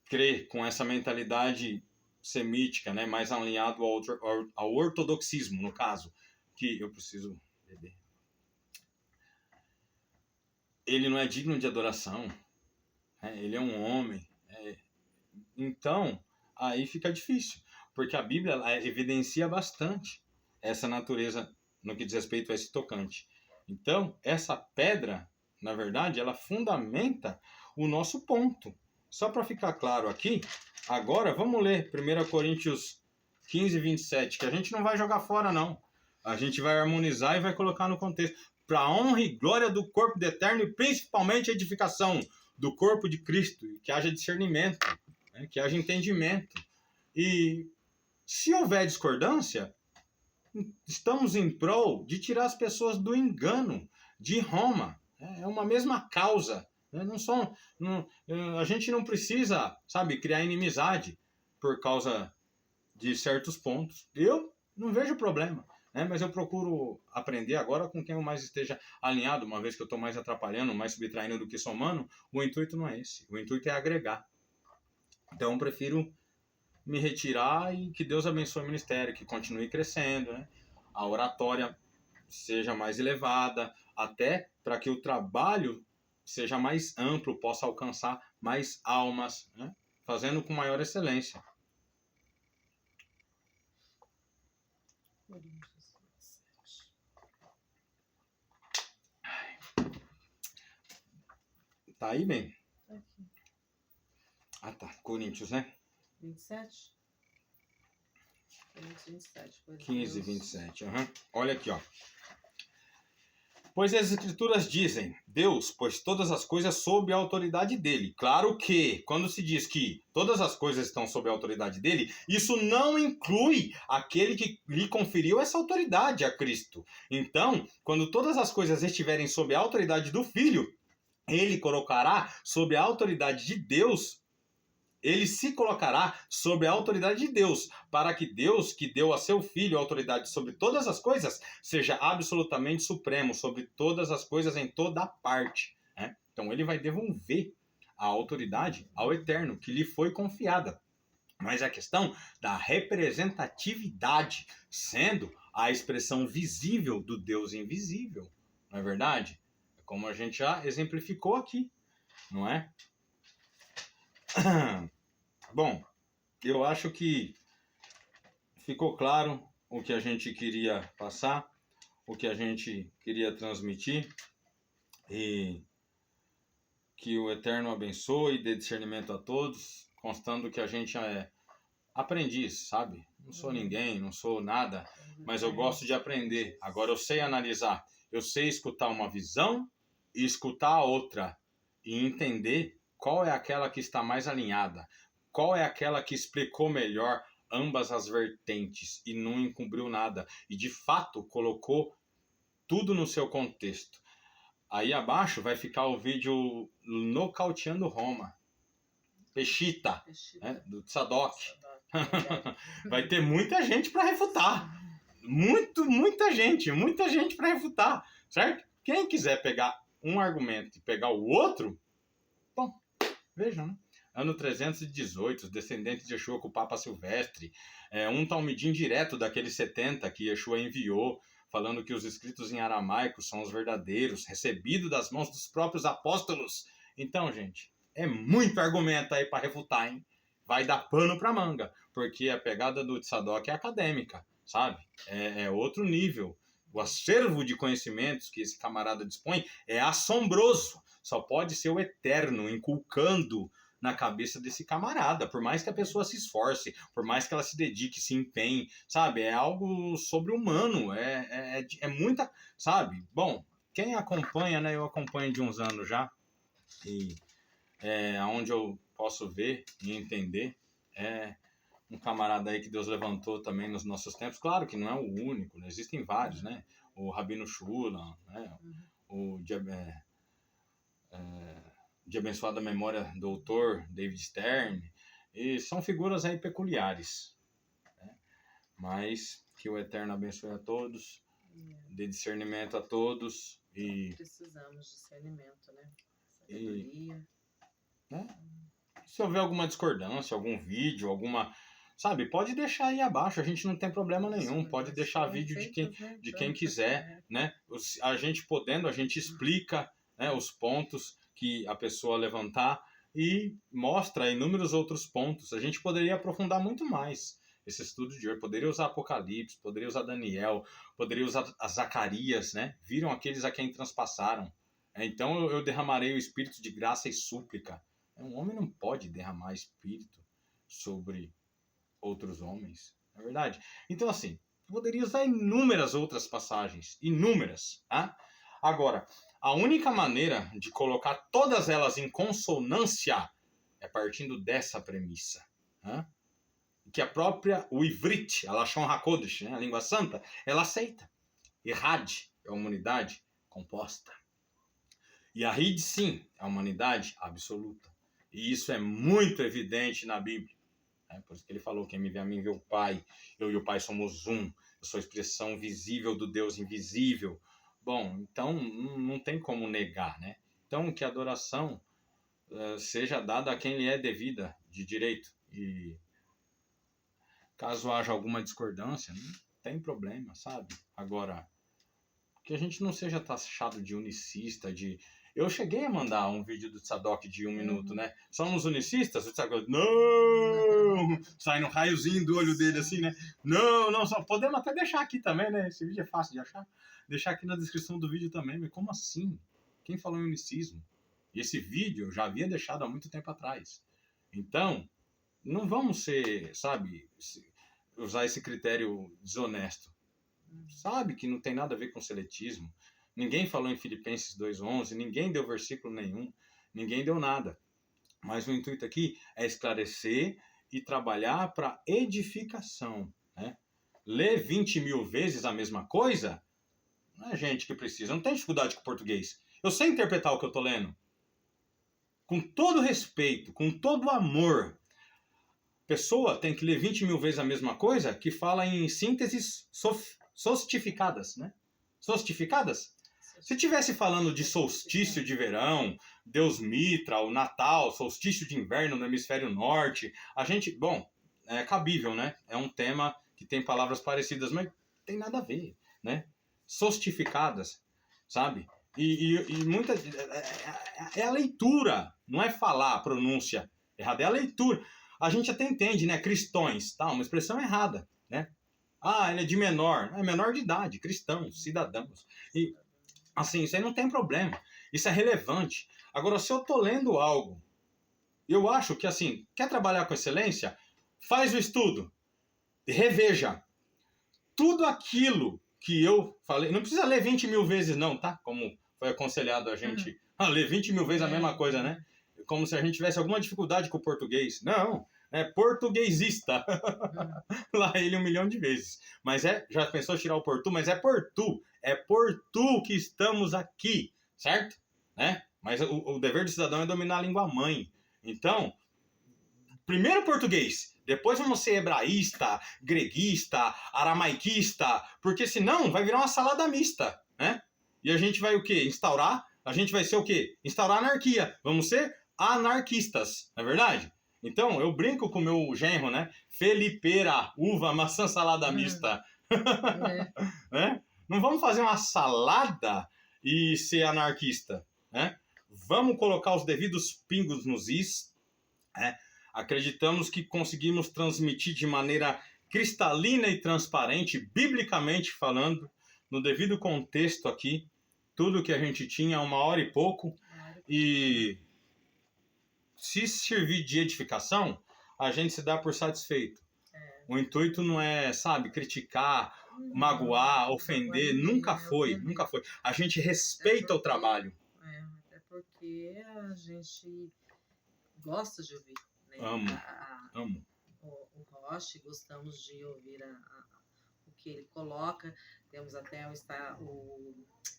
crê com essa mentalidade semítica, né, mais alinhado ao ortodoxismo, no caso, que eu preciso beber. Ele não é digno de adoração, ele é um homem. Então, aí fica difícil, porque a Bíblia evidencia bastante essa natureza no que diz respeito a esse tocante. Então, essa pedra, na verdade, ela fundamenta o nosso ponto. Só para ficar claro aqui, agora vamos ler 1 Coríntios 15, 27, que a gente não vai jogar fora, não. A gente vai harmonizar e vai colocar no contexto. Para a honra e glória do corpo do Eterno e principalmente a edificação do corpo de Cristo, que haja discernimento, que haja entendimento. E se houver discordância, estamos em prol de tirar as pessoas do engano de Roma. É uma mesma causa. A gente não precisa, criar inimizade por causa de certos pontos. Eu não vejo problema, mas eu procuro aprender agora com quem eu mais esteja alinhado, uma vez que eu estou mais atrapalhando, mais subtraindo do que somando. O intuito não é esse. O intuito é agregar. Então eu prefiro me retirar e que Deus abençoe o ministério, que continue crescendo, a oratória seja mais elevada, até para que o trabalho seja mais amplo, possa alcançar mais almas, fazendo com maior excelência. Coríntios 27. Tá aí, bem? Tá aqui. Ah, tá. Coríntios, né? 27? Coríntios 27. 15 e 27. Uhum. Olha aqui, ó. Pois as escrituras dizem, Deus pôs todas as coisas sob a autoridade dele. Claro que, quando se diz que todas as coisas estão sob a autoridade dele, isso não inclui aquele que lhe conferiu essa autoridade, a Cristo. Então, quando todas as coisas estiverem sob a autoridade do Filho, ele colocará sob a autoridade de Deus. Ele se colocará sob a autoridade de Deus, para que Deus, que deu a seu Filho a autoridade sobre todas as coisas, seja absolutamente supremo sobre todas as coisas em toda parte. Né? Então ele vai devolver a autoridade ao Eterno, que lhe foi confiada. Mas a questão da representatividade, sendo a expressão visível do Deus invisível, não é verdade? Como a gente já exemplificou aqui, não é? Bom, eu acho que ficou claro o que a gente queria passar, o que a gente queria transmitir, e que o Eterno abençoe e dê discernimento a todos, constando que a gente é aprendiz, sabe? Não sou ninguém, não sou nada, mas eu gosto de aprender. Agora eu sei analisar, eu sei escutar uma visão e escutar a outra, e entender qual é aquela que está mais alinhada, qual é aquela que explicou melhor ambas as vertentes e não encobriu nada, e de fato colocou tudo no seu contexto. Aí abaixo vai ficar o vídeo Nocauteando Roma, Peshita, né, do Tzadok. Vai ter muita gente para refutar. Muita gente para refutar, certo? Quem quiser pegar um argumento e pegar o outro, bom, vejam, né? Ano 318, os descendentes de Yeshua com o Papa Silvestre, um talmidim direto daqueles 70 que Yeshua enviou, falando que os escritos em aramaico são os verdadeiros, recebidos das mãos dos próprios apóstolos. Então, gente, é muito argumento aí para refutar, hein? Vai dar pano para manga, porque a pegada do Tzadok é acadêmica, sabe? É outro nível. O acervo de conhecimentos que esse camarada dispõe é assombroso. Só pode ser o Eterno inculcando na cabeça desse camarada, por mais que a pessoa se esforce, por mais que ela se dedique, se empenhe, sabe? É algo sobre-humano, é muita, sabe? Bom, quem acompanha, né? Eu acompanho de uns anos já, e onde eu posso ver e entender, um camarada aí que Deus levantou também nos nossos tempos, claro que não é o único, né? Existem vários, né? O Rabino Shula, né? O de abençoada memória doutor David Stern, e são figuras aí peculiares, né? Mas que o Eterno abençoe a todos, dê discernimento a todos, e precisamos de discernimento, né? Sabedoria. Né? Se houver alguma discordância, algum vídeo, alguma, sabe, pode deixar aí abaixo, a gente não tem problema nenhum, pode deixar vídeo de quem quiser, né? A gente podendo, a gente explica, né, os pontos que a pessoa levantar e mostra inúmeros outros pontos. A gente poderia aprofundar muito mais esse estudo de hoje. Poderia usar Apocalipse, poderia usar Daniel, poderia usar Zacarias, né? Viram aqueles a quem transpassaram. Então eu derramarei o espírito de graça e súplica. Um homem não pode derramar espírito sobre outros homens, não é verdade? Então, assim, poderia usar inúmeras outras passagens, inúmeras, tá? Agora, a única maneira de colocar todas elas em consonância é partindo dessa premissa, né? Que o Ivrit, a Lashon HaKodesh, né, a língua santa, ela aceita. Errad é a humanidade composta. E a Hid, sim, é a humanidade absoluta. E isso é muito evidente na Bíblia. Por isso que ele falou, quem me vê a mim vê o Pai. Eu e o Pai somos um. Eu sou a expressão visível do Deus invisível. Bom, então não tem como negar, né? Então que a adoração seja dada a quem lhe é devida de direito. E caso haja alguma discordância, não tem problema, sabe? Agora, que a gente não seja taxado de unicista, Eu cheguei a mandar um vídeo do Tzadok de 1 minuto, né? Só nos unicistas, o Tzadok, não! Sai no raiozinho do olho dele assim, né? Não, não, só podemos até deixar aqui também, né? Esse vídeo é fácil de achar. Deixar aqui na descrição do vídeo também, mas como assim? Quem falou em unicismo? E esse vídeo eu já havia deixado há muito tempo atrás. Então, não vamos ser, sabe, usar esse critério desonesto. Sabe que não tem nada a ver com seletismo. Ninguém falou em Filipenses 2:11, ninguém deu versículo nenhum, ninguém deu nada. Mas o intuito aqui é esclarecer e trabalhar para edificação. Né? Ler 20.000 vezes a mesma coisa, não é gente que precisa. Eu não tenho dificuldade com o português. Eu sei interpretar o que eu estou lendo. Com todo respeito, com todo amor. A pessoa tem que ler 20.000 vezes a mesma coisa que fala em sínteses sostificadas, né? Sostificadas? Se tivesse falando de solstício de verão, Deus Mitra, o Natal, solstício de inverno no hemisfério norte, a gente, bom, é cabível, né? É um tema que tem palavras parecidas, mas tem nada a ver, né? Sostificadas, sabe? E muita é a leitura, não é falar a pronúncia errada, é a leitura. A gente até entende, né? Cristões, tá? Uma expressão errada, né? Ah, ele é de menor. É menor de idade, cristãos, cidadãos. E, assim, isso aí não tem problema. Isso é relevante. Agora, se eu tô lendo algo, eu acho que, assim, quer trabalhar com excelência? Faz o estudo. Reveja. Tudo aquilo que eu falei... Não precisa ler 20.000 vezes, não, tá? Como foi aconselhado a gente ler 20.000 vezes a mesma coisa, né? Como se a gente tivesse alguma dificuldade com o português. Não. É portuguesista. Lá ele 1 milhão de vezes. Mas já pensou tirar o portu? Mas é por tu. É por tu que estamos aqui. Certo? Né? Mas o dever do cidadão é dominar a língua mãe. Então, primeiro português. Depois vamos ser hebraísta, greguista, aramaiquista. Porque senão vai virar uma salada mista. Né? E a gente vai o quê? Instaurar? A gente vai ser o quê? Instaurar anarquia. Vamos ser anarquistas. Não é verdade? Então, eu brinco com o meu genro, né? Felipeira, uva, maçã, salada mista. Né? Não vamos fazer uma salada e ser anarquista. Né? Vamos colocar os devidos pingos nos is. Né? Acreditamos que conseguimos transmitir de maneira cristalina e transparente, biblicamente falando, no devido contexto aqui, tudo que a gente tinha, 1 hora e pouco. E... se servir de edificação, a gente se dá por satisfeito. O intuito não é, sabe, criticar, magoar, ofender. Nunca foi, nunca foi. A gente respeita o trabalho. Até porque a gente gosta de ouvir. Né? Amo. O Roche, gostamos de ouvir o que ele coloca. Temos até o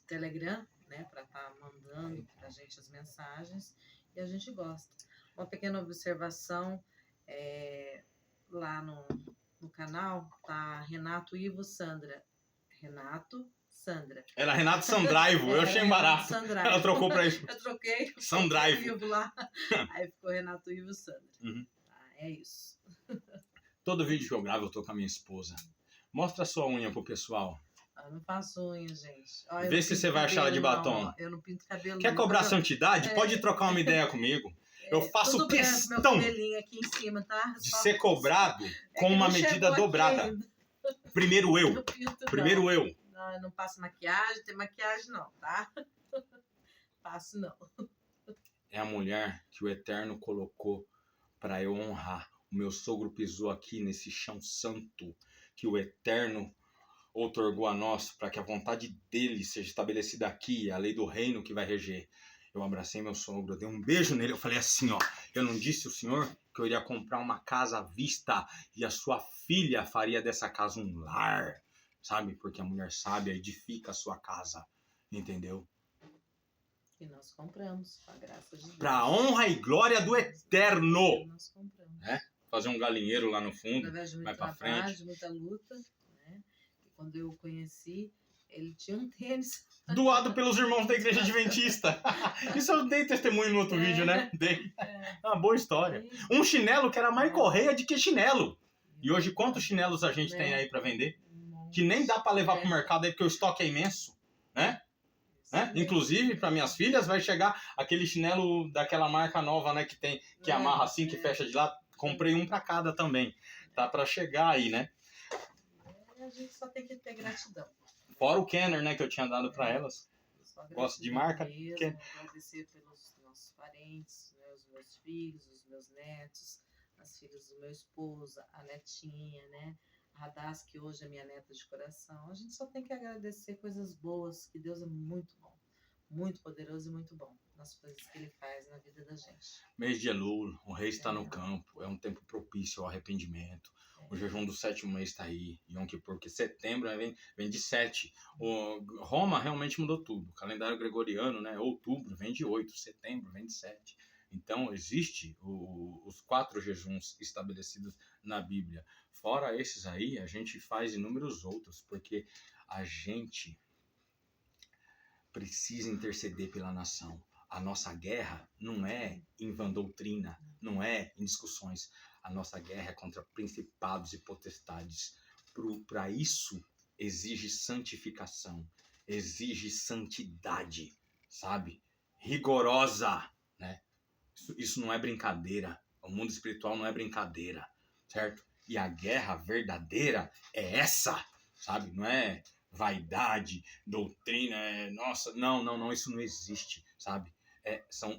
Telegram, né, para estar mandando para a gente as mensagens. E a gente gosta. Uma pequena observação, lá no canal tá Renato Ivo Sandra. Renato Sandra. Era Renato Sandraivo, eu achei barato. Ela trocou para isso. Eu troquei. Sandraivo. Lá. Aí ficou Renato Ivo Sandra. É isso. Todo vídeo que eu gravo eu tô com a minha esposa. Mostra a sua unha pro pessoal. Eu não faço unha, gente. Vê se você vai achar ela de batom. Não, eu não pinto cabelo. Quer cobrar santidade? Pode trocar uma ideia comigo. Eu faço questão aqui em cima, tá? de ser cobrado com uma medida dobrada. Primeiro eu. Primeiro eu. Não, eu não passo maquiagem, tem maquiagem não, tá? Passo não. É a mulher que o Eterno colocou para eu honrar. O meu sogro pisou aqui nesse chão santo que o Eterno outorgou a nós para que a vontade dele seja estabelecida aqui, a lei do reino que vai reger. Eu abracei meu sogro, eu dei um beijo nele, eu falei assim, ó, eu não disse ao senhor que eu iria comprar uma casa à vista e a sua filha faria dessa casa um lar, sabe? Porque a mulher sábia edifica a sua casa, entendeu? E nós compramos, com a graça de Deus. Para a honra e glória do Eterno. Nós compramos. Fazer um galinheiro lá no fundo, através de muito vai para trabalho, frente. de muita luta, né? E quando eu o conheci, ele tinha um tênis. Doado pelos irmãos da Igreja Adventista. Isso eu dei testemunho no outro vídeo, né? Dei. É uma boa história. Um chinelo que era mais correia de que chinelo. E hoje quantos chinelos a gente tem aí para vender? Que nem dá para levar pro mercado aí porque o estoque é imenso, né? né? Inclusive, para minhas filhas, vai chegar aquele chinelo daquela marca nova, né? Que amarra assim, que fecha de lado. Comprei um para cada também. Tá para chegar aí, né? A gente só tem que ter gratidão. Fora o Kenner, né? Que eu tinha dado para elas. Só Gosto de marca. mesmo, agradecer pelos nossos parentes, né, os meus filhos, os meus netos, as filhas do meu esposo, a netinha, né? A Radassa, que hoje é minha neta de coração. A gente só tem que agradecer coisas boas, que Deus é muito bom, muito poderoso e muito bom nas coisas que Ele faz na vida da gente. Mês de Elul, o rei está no campo, é um tempo propício ao arrependimento. O jejum do 7º mês está aí, Yom Kippur, porque setembro vem de 7. Roma realmente mudou tudo. O calendário gregoriano, né? Outubro vem de 8, setembro vem de 7. Então, existe os 4 jejuns estabelecidos na Bíblia. Fora esses aí, a gente faz inúmeros outros, porque a gente precisa interceder pela nação. A nossa guerra não é em vã doutrina, não é em discussões. A nossa guerra é contra principados e potestades. Para isso, exige santificação, exige santidade, sabe? Rigorosa, né? Isso não é brincadeira. O mundo espiritual não é brincadeira, certo? E a guerra verdadeira é essa, sabe? Não é vaidade, doutrina, nossa, não, isso não existe, sabe? São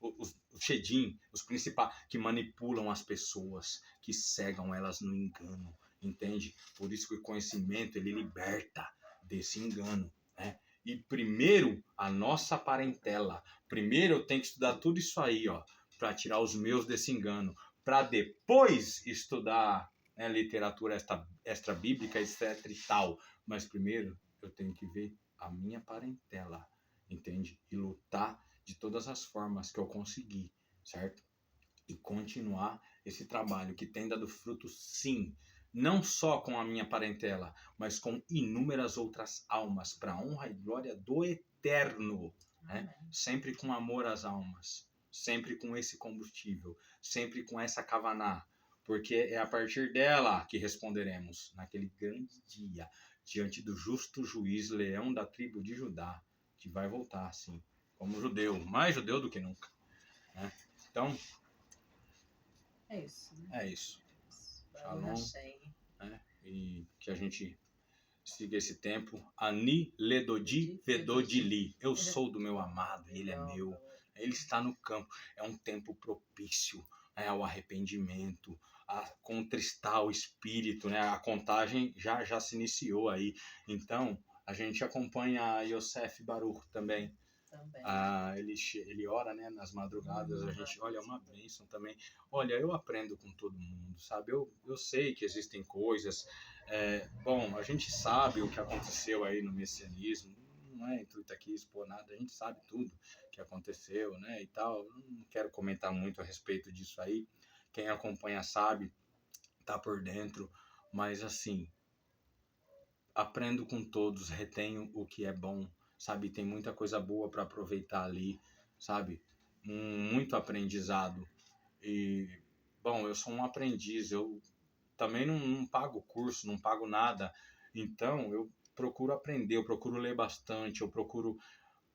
os Shedim, os principais, que manipulam as pessoas, que cegam elas no engano, entende? Por isso que o conhecimento, ele liberta desse engano, né? E primeiro, a nossa parentela. Primeiro eu tenho que estudar tudo isso aí, ó, para tirar os meus desse engano, para depois estudar, né, literatura extra-bíblica, etc e tal. Mas primeiro eu tenho que ver a minha parentela, entende? E lutar de todas as formas que eu conseguir, certo? E continuar esse trabalho que tem dado fruto, sim, não só com a minha parentela, mas com inúmeras outras almas, para a honra e glória do Eterno, né? Sempre com amor às almas, sempre com esse combustível, sempre com essa kavaná, porque é a partir dela que responderemos naquele grande dia, diante do justo juiz, leão da tribo de Judá, que vai voltar, sim, como judeu, mais judeu do que nunca, né? Então, é isso, né? É isso. Shalom, né? E que a gente siga esse tempo. Ani ledodi vedodili. Eu sou do meu amado, ele é meu. Ele está no campo. É um tempo propício, né, ao arrependimento, a contristar o espírito, né? A contagem já se iniciou aí. Então, a gente acompanha Yosef Baruch também. Ele ora, né, nas madrugadas, a gente olha, é uma bênção também. Olha, eu aprendo com todo mundo, sabe? Eu sei que existem coisas. Bom, a gente sabe o que aconteceu aí no messianismo, não é intuito aqui expor nada, a gente sabe tudo que aconteceu, né, e tal. Não quero comentar muito a respeito disso aí. Quem acompanha sabe, tá por dentro, mas assim, aprendo com todos, retenho o que é bom, sabe? Tem muita coisa boa para aproveitar ali, sabe? Muito aprendizado. E, bom, eu sou um aprendiz, eu também não pago curso, não pago nada, então eu procuro aprender, eu procuro ler bastante, eu procuro,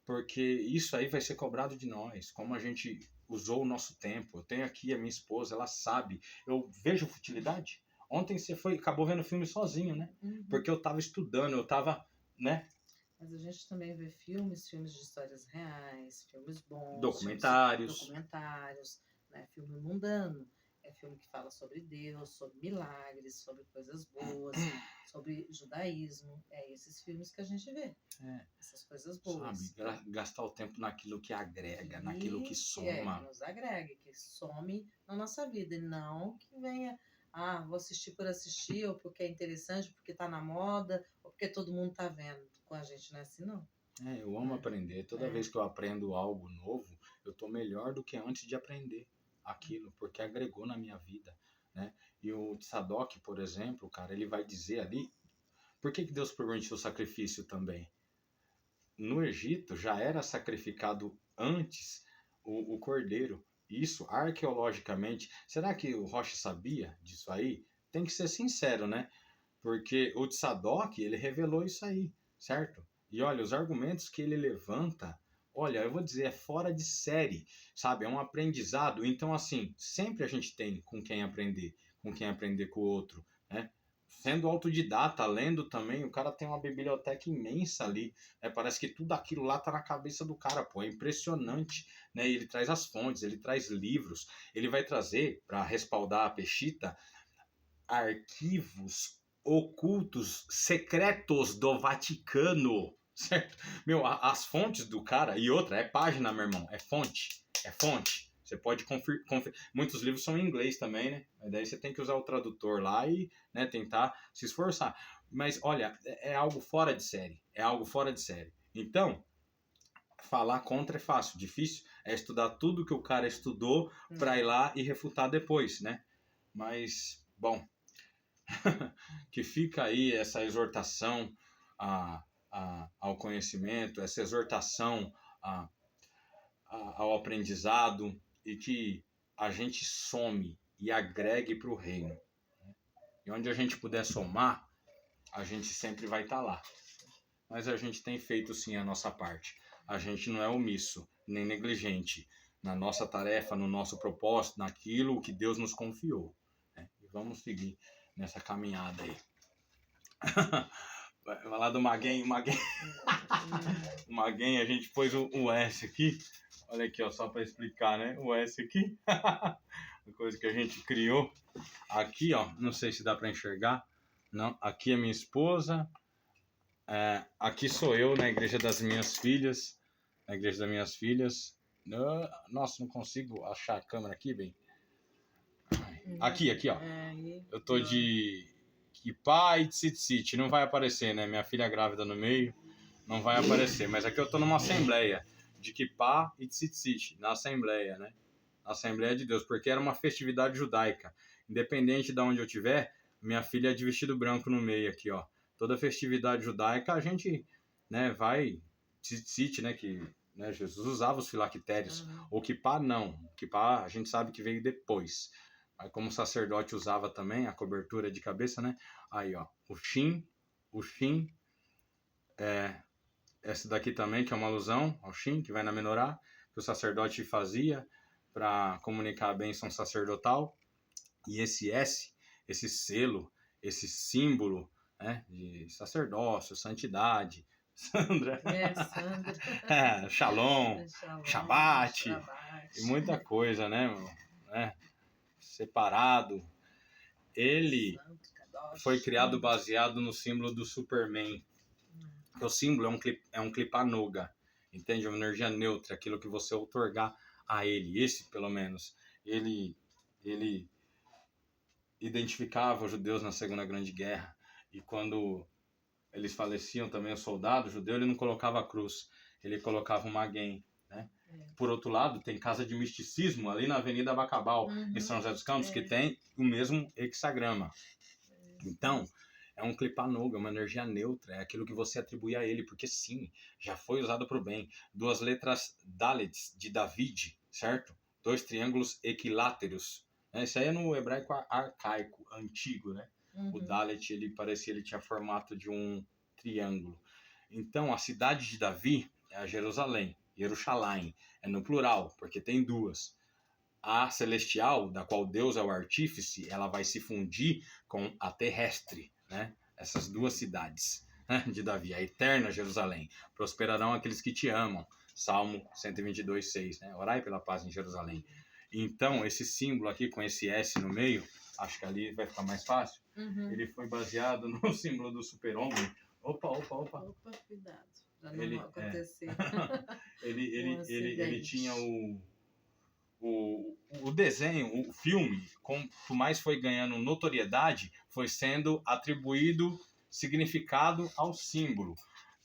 porque isso aí vai ser cobrado de nós, como a gente usou o nosso tempo. Eu tenho aqui a minha esposa, ela sabe, eu vejo futilidade. Ontem você acabou vendo o filme sozinho, né? Porque eu tava estudando, eu tava, né? Mas a gente também vê filmes de histórias reais, filmes bons, documentários, né? Filme mundano. É filme que fala sobre Deus, sobre milagres, sobre coisas boas, sobre judaísmo. É esses filmes que a gente vê. Essas coisas boas. Sabe, gastar o tempo naquilo que agrega, naquilo que soma. Que nos agrega, que some na nossa vida. E não que venha, vou assistir por assistir, ou porque é interessante, porque tá na moda, ou porque todo mundo tá vendo. Com a gente não é assim, não. Eu amo aprender. Toda vez que eu aprendo algo novo, eu tô melhor do que antes de aprender aquilo, porque agregou na minha vida, né? E o Tzadok, por exemplo, cara, ele vai dizer ali, por que Deus permitiu o sacrifício também? No Egito já era sacrificado antes o cordeiro. Isso, arqueologicamente, será que o Rocha sabia disso aí? Tem que ser sincero, né? Porque o Tzadok, ele revelou isso aí, certo? E olha, os argumentos que ele levanta, olha, eu vou dizer, é fora de série, sabe? É um aprendizado. Então, assim, sempre a gente tem com quem aprender com o outro, né? Sendo autodidata, lendo também, o cara tem uma biblioteca imensa ali, né? Parece que tudo aquilo lá tá na cabeça do cara, pô, é impressionante, né? E ele traz as fontes, ele traz livros, ele vai trazer, para respaldar a Peshita, arquivos ocultos, secretos do Vaticano, certo? Meu, as fontes do cara, e outra, é página, meu irmão, é fonte, é fonte. Você pode conferir. Muitos livros são em inglês também, né? Daí você tem que usar o tradutor lá e, né, tentar se esforçar. Mas, olha, é algo fora de série. É algo fora de série. Então, falar contra é fácil. Difícil é estudar tudo que o cara estudou para ir lá e refutar depois, né? Mas, bom, que fica aí essa exortação ao conhecimento, essa exortação ao aprendizado, e que a gente some e agregue para o reino. E onde a gente puder somar, a gente sempre vai estar lá. Mas a gente tem feito sim a nossa parte. A gente não é omisso, nem negligente na nossa tarefa, no nosso propósito, naquilo que Deus nos confiou, né? E vamos seguir nessa caminhada aí. Vai lá do Maguen, o Maguen, a gente pôs o S aqui. Olha aqui, ó, só para explicar, né? O S aqui, uma coisa que a gente criou. Aqui, ó, não sei se dá para enxergar. Não, aqui é minha esposa. Aqui sou eu na igreja das minhas filhas. Na igreja das minhas filhas. Nossa, não consigo achar a câmera aqui, bem. Aqui, ó. Eu tô de Kippah e Tzitzit. Não vai aparecer, né? Minha filha grávida no meio. Não vai aparecer. Mas aqui eu tô numa assembleia de Kippah e Tzitzit. Na assembleia, né? Na Assembleia de Deus. Porque era uma festividade judaica. Independente de onde eu tiver, minha filha é de vestido branco no meio aqui, ó. Toda festividade judaica a gente, né, vai Tzitzit, né, que, né, Jesus usava os filactérios. O Kippah não. O Kippah a gente sabe que veio depois. Aí, como o sacerdote usava também a cobertura de cabeça, né? Aí, ó, o Shin, essa daqui também, que é uma alusão ao Shin, que vai na menorá, que o sacerdote fazia para comunicar a bênção sacerdotal. E esse S, esse selo, esse símbolo, né, de sacerdócio, santidade, Sandra, Sandra. Shalom, Shabbat, e muita coisa, né, separado. Ele foi criado baseado no símbolo do Superman. O símbolo é um Klipa Noga, entende? Uma energia neutra, aquilo que você outorgar a ele. Esse, pelo menos, ele identificava os judeus na Segunda Grande Guerra. E quando eles faleciam também, o soldado judeu, ele não colocava a cruz, ele colocava um Maguen, né? Por outro lado, tem casa de misticismo ali na Avenida Bacabal, em São José dos Campos, que tem o mesmo hexagrama. Então, é um Klipa Noga, uma energia neutra, é aquilo que você atribui a ele, porque sim, já foi usado para o bem. 2 letras Dalets de David, certo? 2 triângulos equiláteros. Isso aí é no hebraico arcaico, antigo, né? O Dalet, ele parecia, ele tinha formato de um triângulo. Então, a cidade de Davi é a Jerusalém, Jerusalém, é no plural, porque tem 2. A celestial, da qual Deus é o artífice, ela vai se fundir com a terrestre, né? Essas 2 cidades, né, de Davi, a eterna Jerusalém. Prosperarão aqueles que te amam. Salmo 122:6, né? Orai pela paz em Jerusalém. Então, esse símbolo aqui com esse S no meio, acho que ali vai ficar mais fácil. Ele foi baseado no símbolo do super-homem. Opa, cuidado, para não acontecer. Ele tinha o desenho, o filme, quanto mais foi ganhando notoriedade, foi sendo atribuído significado ao símbolo.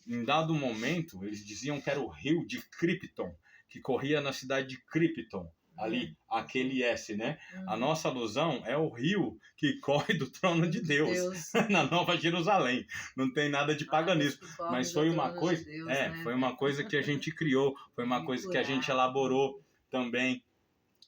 Em dado momento, eles diziam que era o rio de Krypton, que corria na cidade de Krypton. Ali, aquele S, né? A nossa alusão é o rio que corre do trono de Deus. Na Nova Jerusalém. Não tem nada de paganismo, mas foi uma coisa, de Deus, né? Foi uma coisa que a gente criou, foi uma coisa que a gente elaborou também,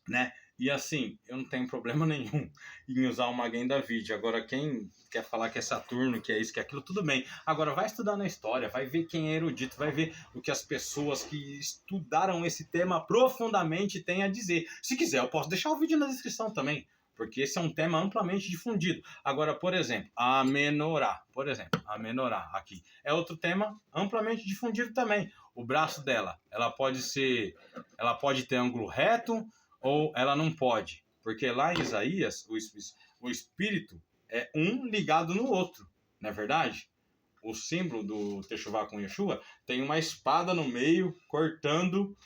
né? E assim, eu não tenho problema nenhum em usar uma agenda vídeo. Agora, quem quer falar que é Saturno, que é isso, que é aquilo, tudo bem. Agora, vai estudar na história, vai ver quem é erudito, vai ver o que as pessoas que estudaram esse tema profundamente têm a dizer. Se quiser, eu posso deixar o vídeo na descrição também, porque esse é um tema amplamente difundido. Agora, por exemplo, a menorá. Por exemplo, a menorá aqui é outro tema amplamente difundido também. O braço dela, ela pode ter ângulo reto, ou ela não pode, porque lá em Isaías o espírito é um ligado no outro, não é verdade? O símbolo do Teshuvá com Yeshua tem uma espada no meio cortando.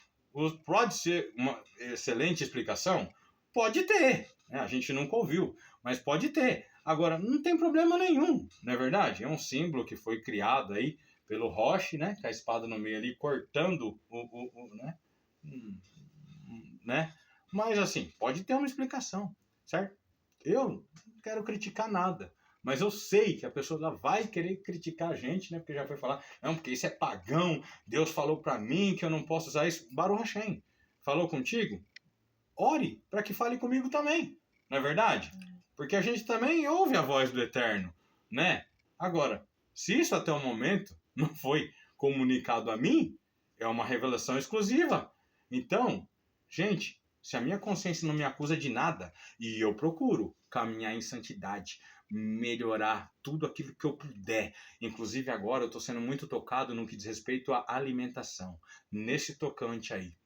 Pode ser uma excelente explicação? Pode ter, né? A gente nunca ouviu, mas pode ter. Agora, não tem problema nenhum, não é verdade? É um símbolo que foi criado aí pelo Roche, né? Com a espada no meio ali cortando né? Né? Mas assim, pode ter uma explicação, certo? Eu não quero criticar nada, mas eu sei que a pessoa lá vai querer criticar a gente, né? Porque já foi falar, não, porque isso é pagão, Deus falou para mim que eu não posso usar isso. Baruch Hashem, falou contigo? Ore para que fale comigo também, não é verdade? Porque a gente também ouve a voz do Eterno, né? Agora, se isso até o momento não foi comunicado a mim, é uma revelação exclusiva. Então, gente, se a minha consciência não me acusa de nada, e eu procuro caminhar em santidade, melhorar tudo aquilo que eu puder. Inclusive agora eu estou sendo muito tocado no que diz respeito à alimentação. Nesse tocante aí.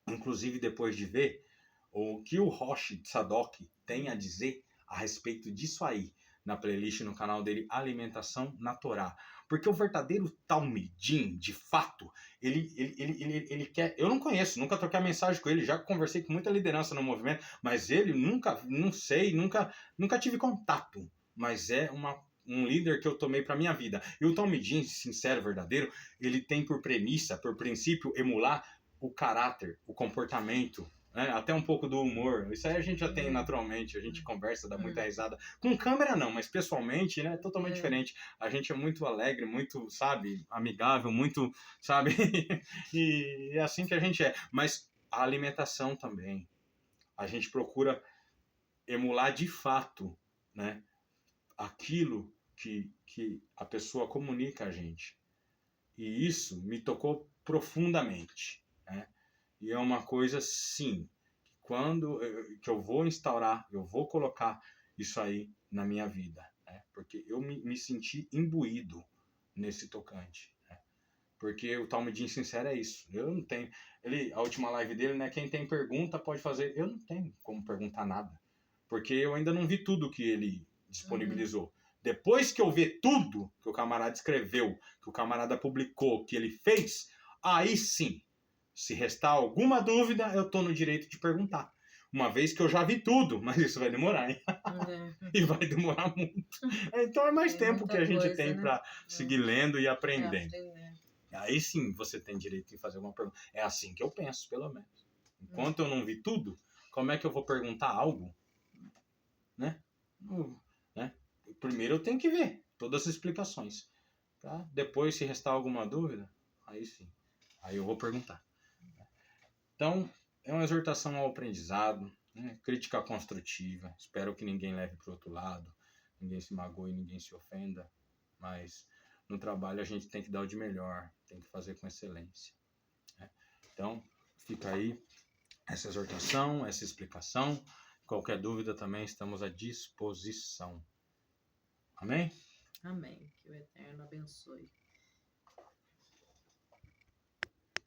Inclusive depois de ver o que o Rosh Tzadok tem a dizer a respeito disso aí, na playlist no canal dele Alimentação na Torá. Porque o verdadeiro Talmidim, de fato, ele quer... Eu não conheço, nunca troquei mensagem com ele, já conversei com muita liderança no movimento, mas ele nunca, não sei, nunca tive contato. Mas é um líder que eu tomei para minha vida. E o Talmidim, sincero, verdadeiro, ele tem por premissa, por princípio, emular o caráter, o comportamento, né? Até um pouco do humor. Isso aí a gente já tem naturalmente, a gente conversa, dá muita risada. Com câmera não, mas pessoalmente, né, totalmente diferente. A gente é muito alegre, muito, sabe, amigável, muito, sabe, e é assim que a gente é. Mas a alimentação também. A gente procura emular de fato, né, aquilo que a pessoa comunica a gente. E isso me tocou profundamente, né? E é uma coisa, sim, que eu vou instaurar, eu vou colocar isso aí na minha vida, né? Porque eu me senti imbuído nesse tocante, né? Porque o Talmudim sincero é isso. Eu não tenho... a última live dele, né? Quem tem pergunta pode fazer. Eu não tenho como perguntar nada. Porque eu ainda não vi tudo que ele disponibilizou. Depois que eu ver tudo que o camarada escreveu, que o camarada publicou, que ele fez, aí sim, se restar alguma dúvida, eu estou no direito de perguntar. Uma vez que eu já vi tudo, mas isso vai demorar, hein? E vai demorar muito. Então é mais tempo que a gente tem, né, para seguir lendo e aprendendo. Aí sim você tem direito de fazer alguma pergunta. É assim que eu penso, pelo menos. Enquanto eu não vi tudo, como é que eu vou perguntar algo? Né? Primeiro eu tenho que ver todas as explicações. Tá? Depois, se restar alguma dúvida, aí sim. Aí eu vou perguntar. Então, é uma exortação ao aprendizado, né? Crítica construtiva. Espero que ninguém leve para o outro lado, ninguém se magoe, ninguém se ofenda. Mas no trabalho a gente tem que dar o de melhor, tem que fazer com excelência. Né? Então, fica aí essa exortação, essa explicação. Qualquer dúvida também estamos à disposição. Amém? Amém. Que o Eterno abençoe.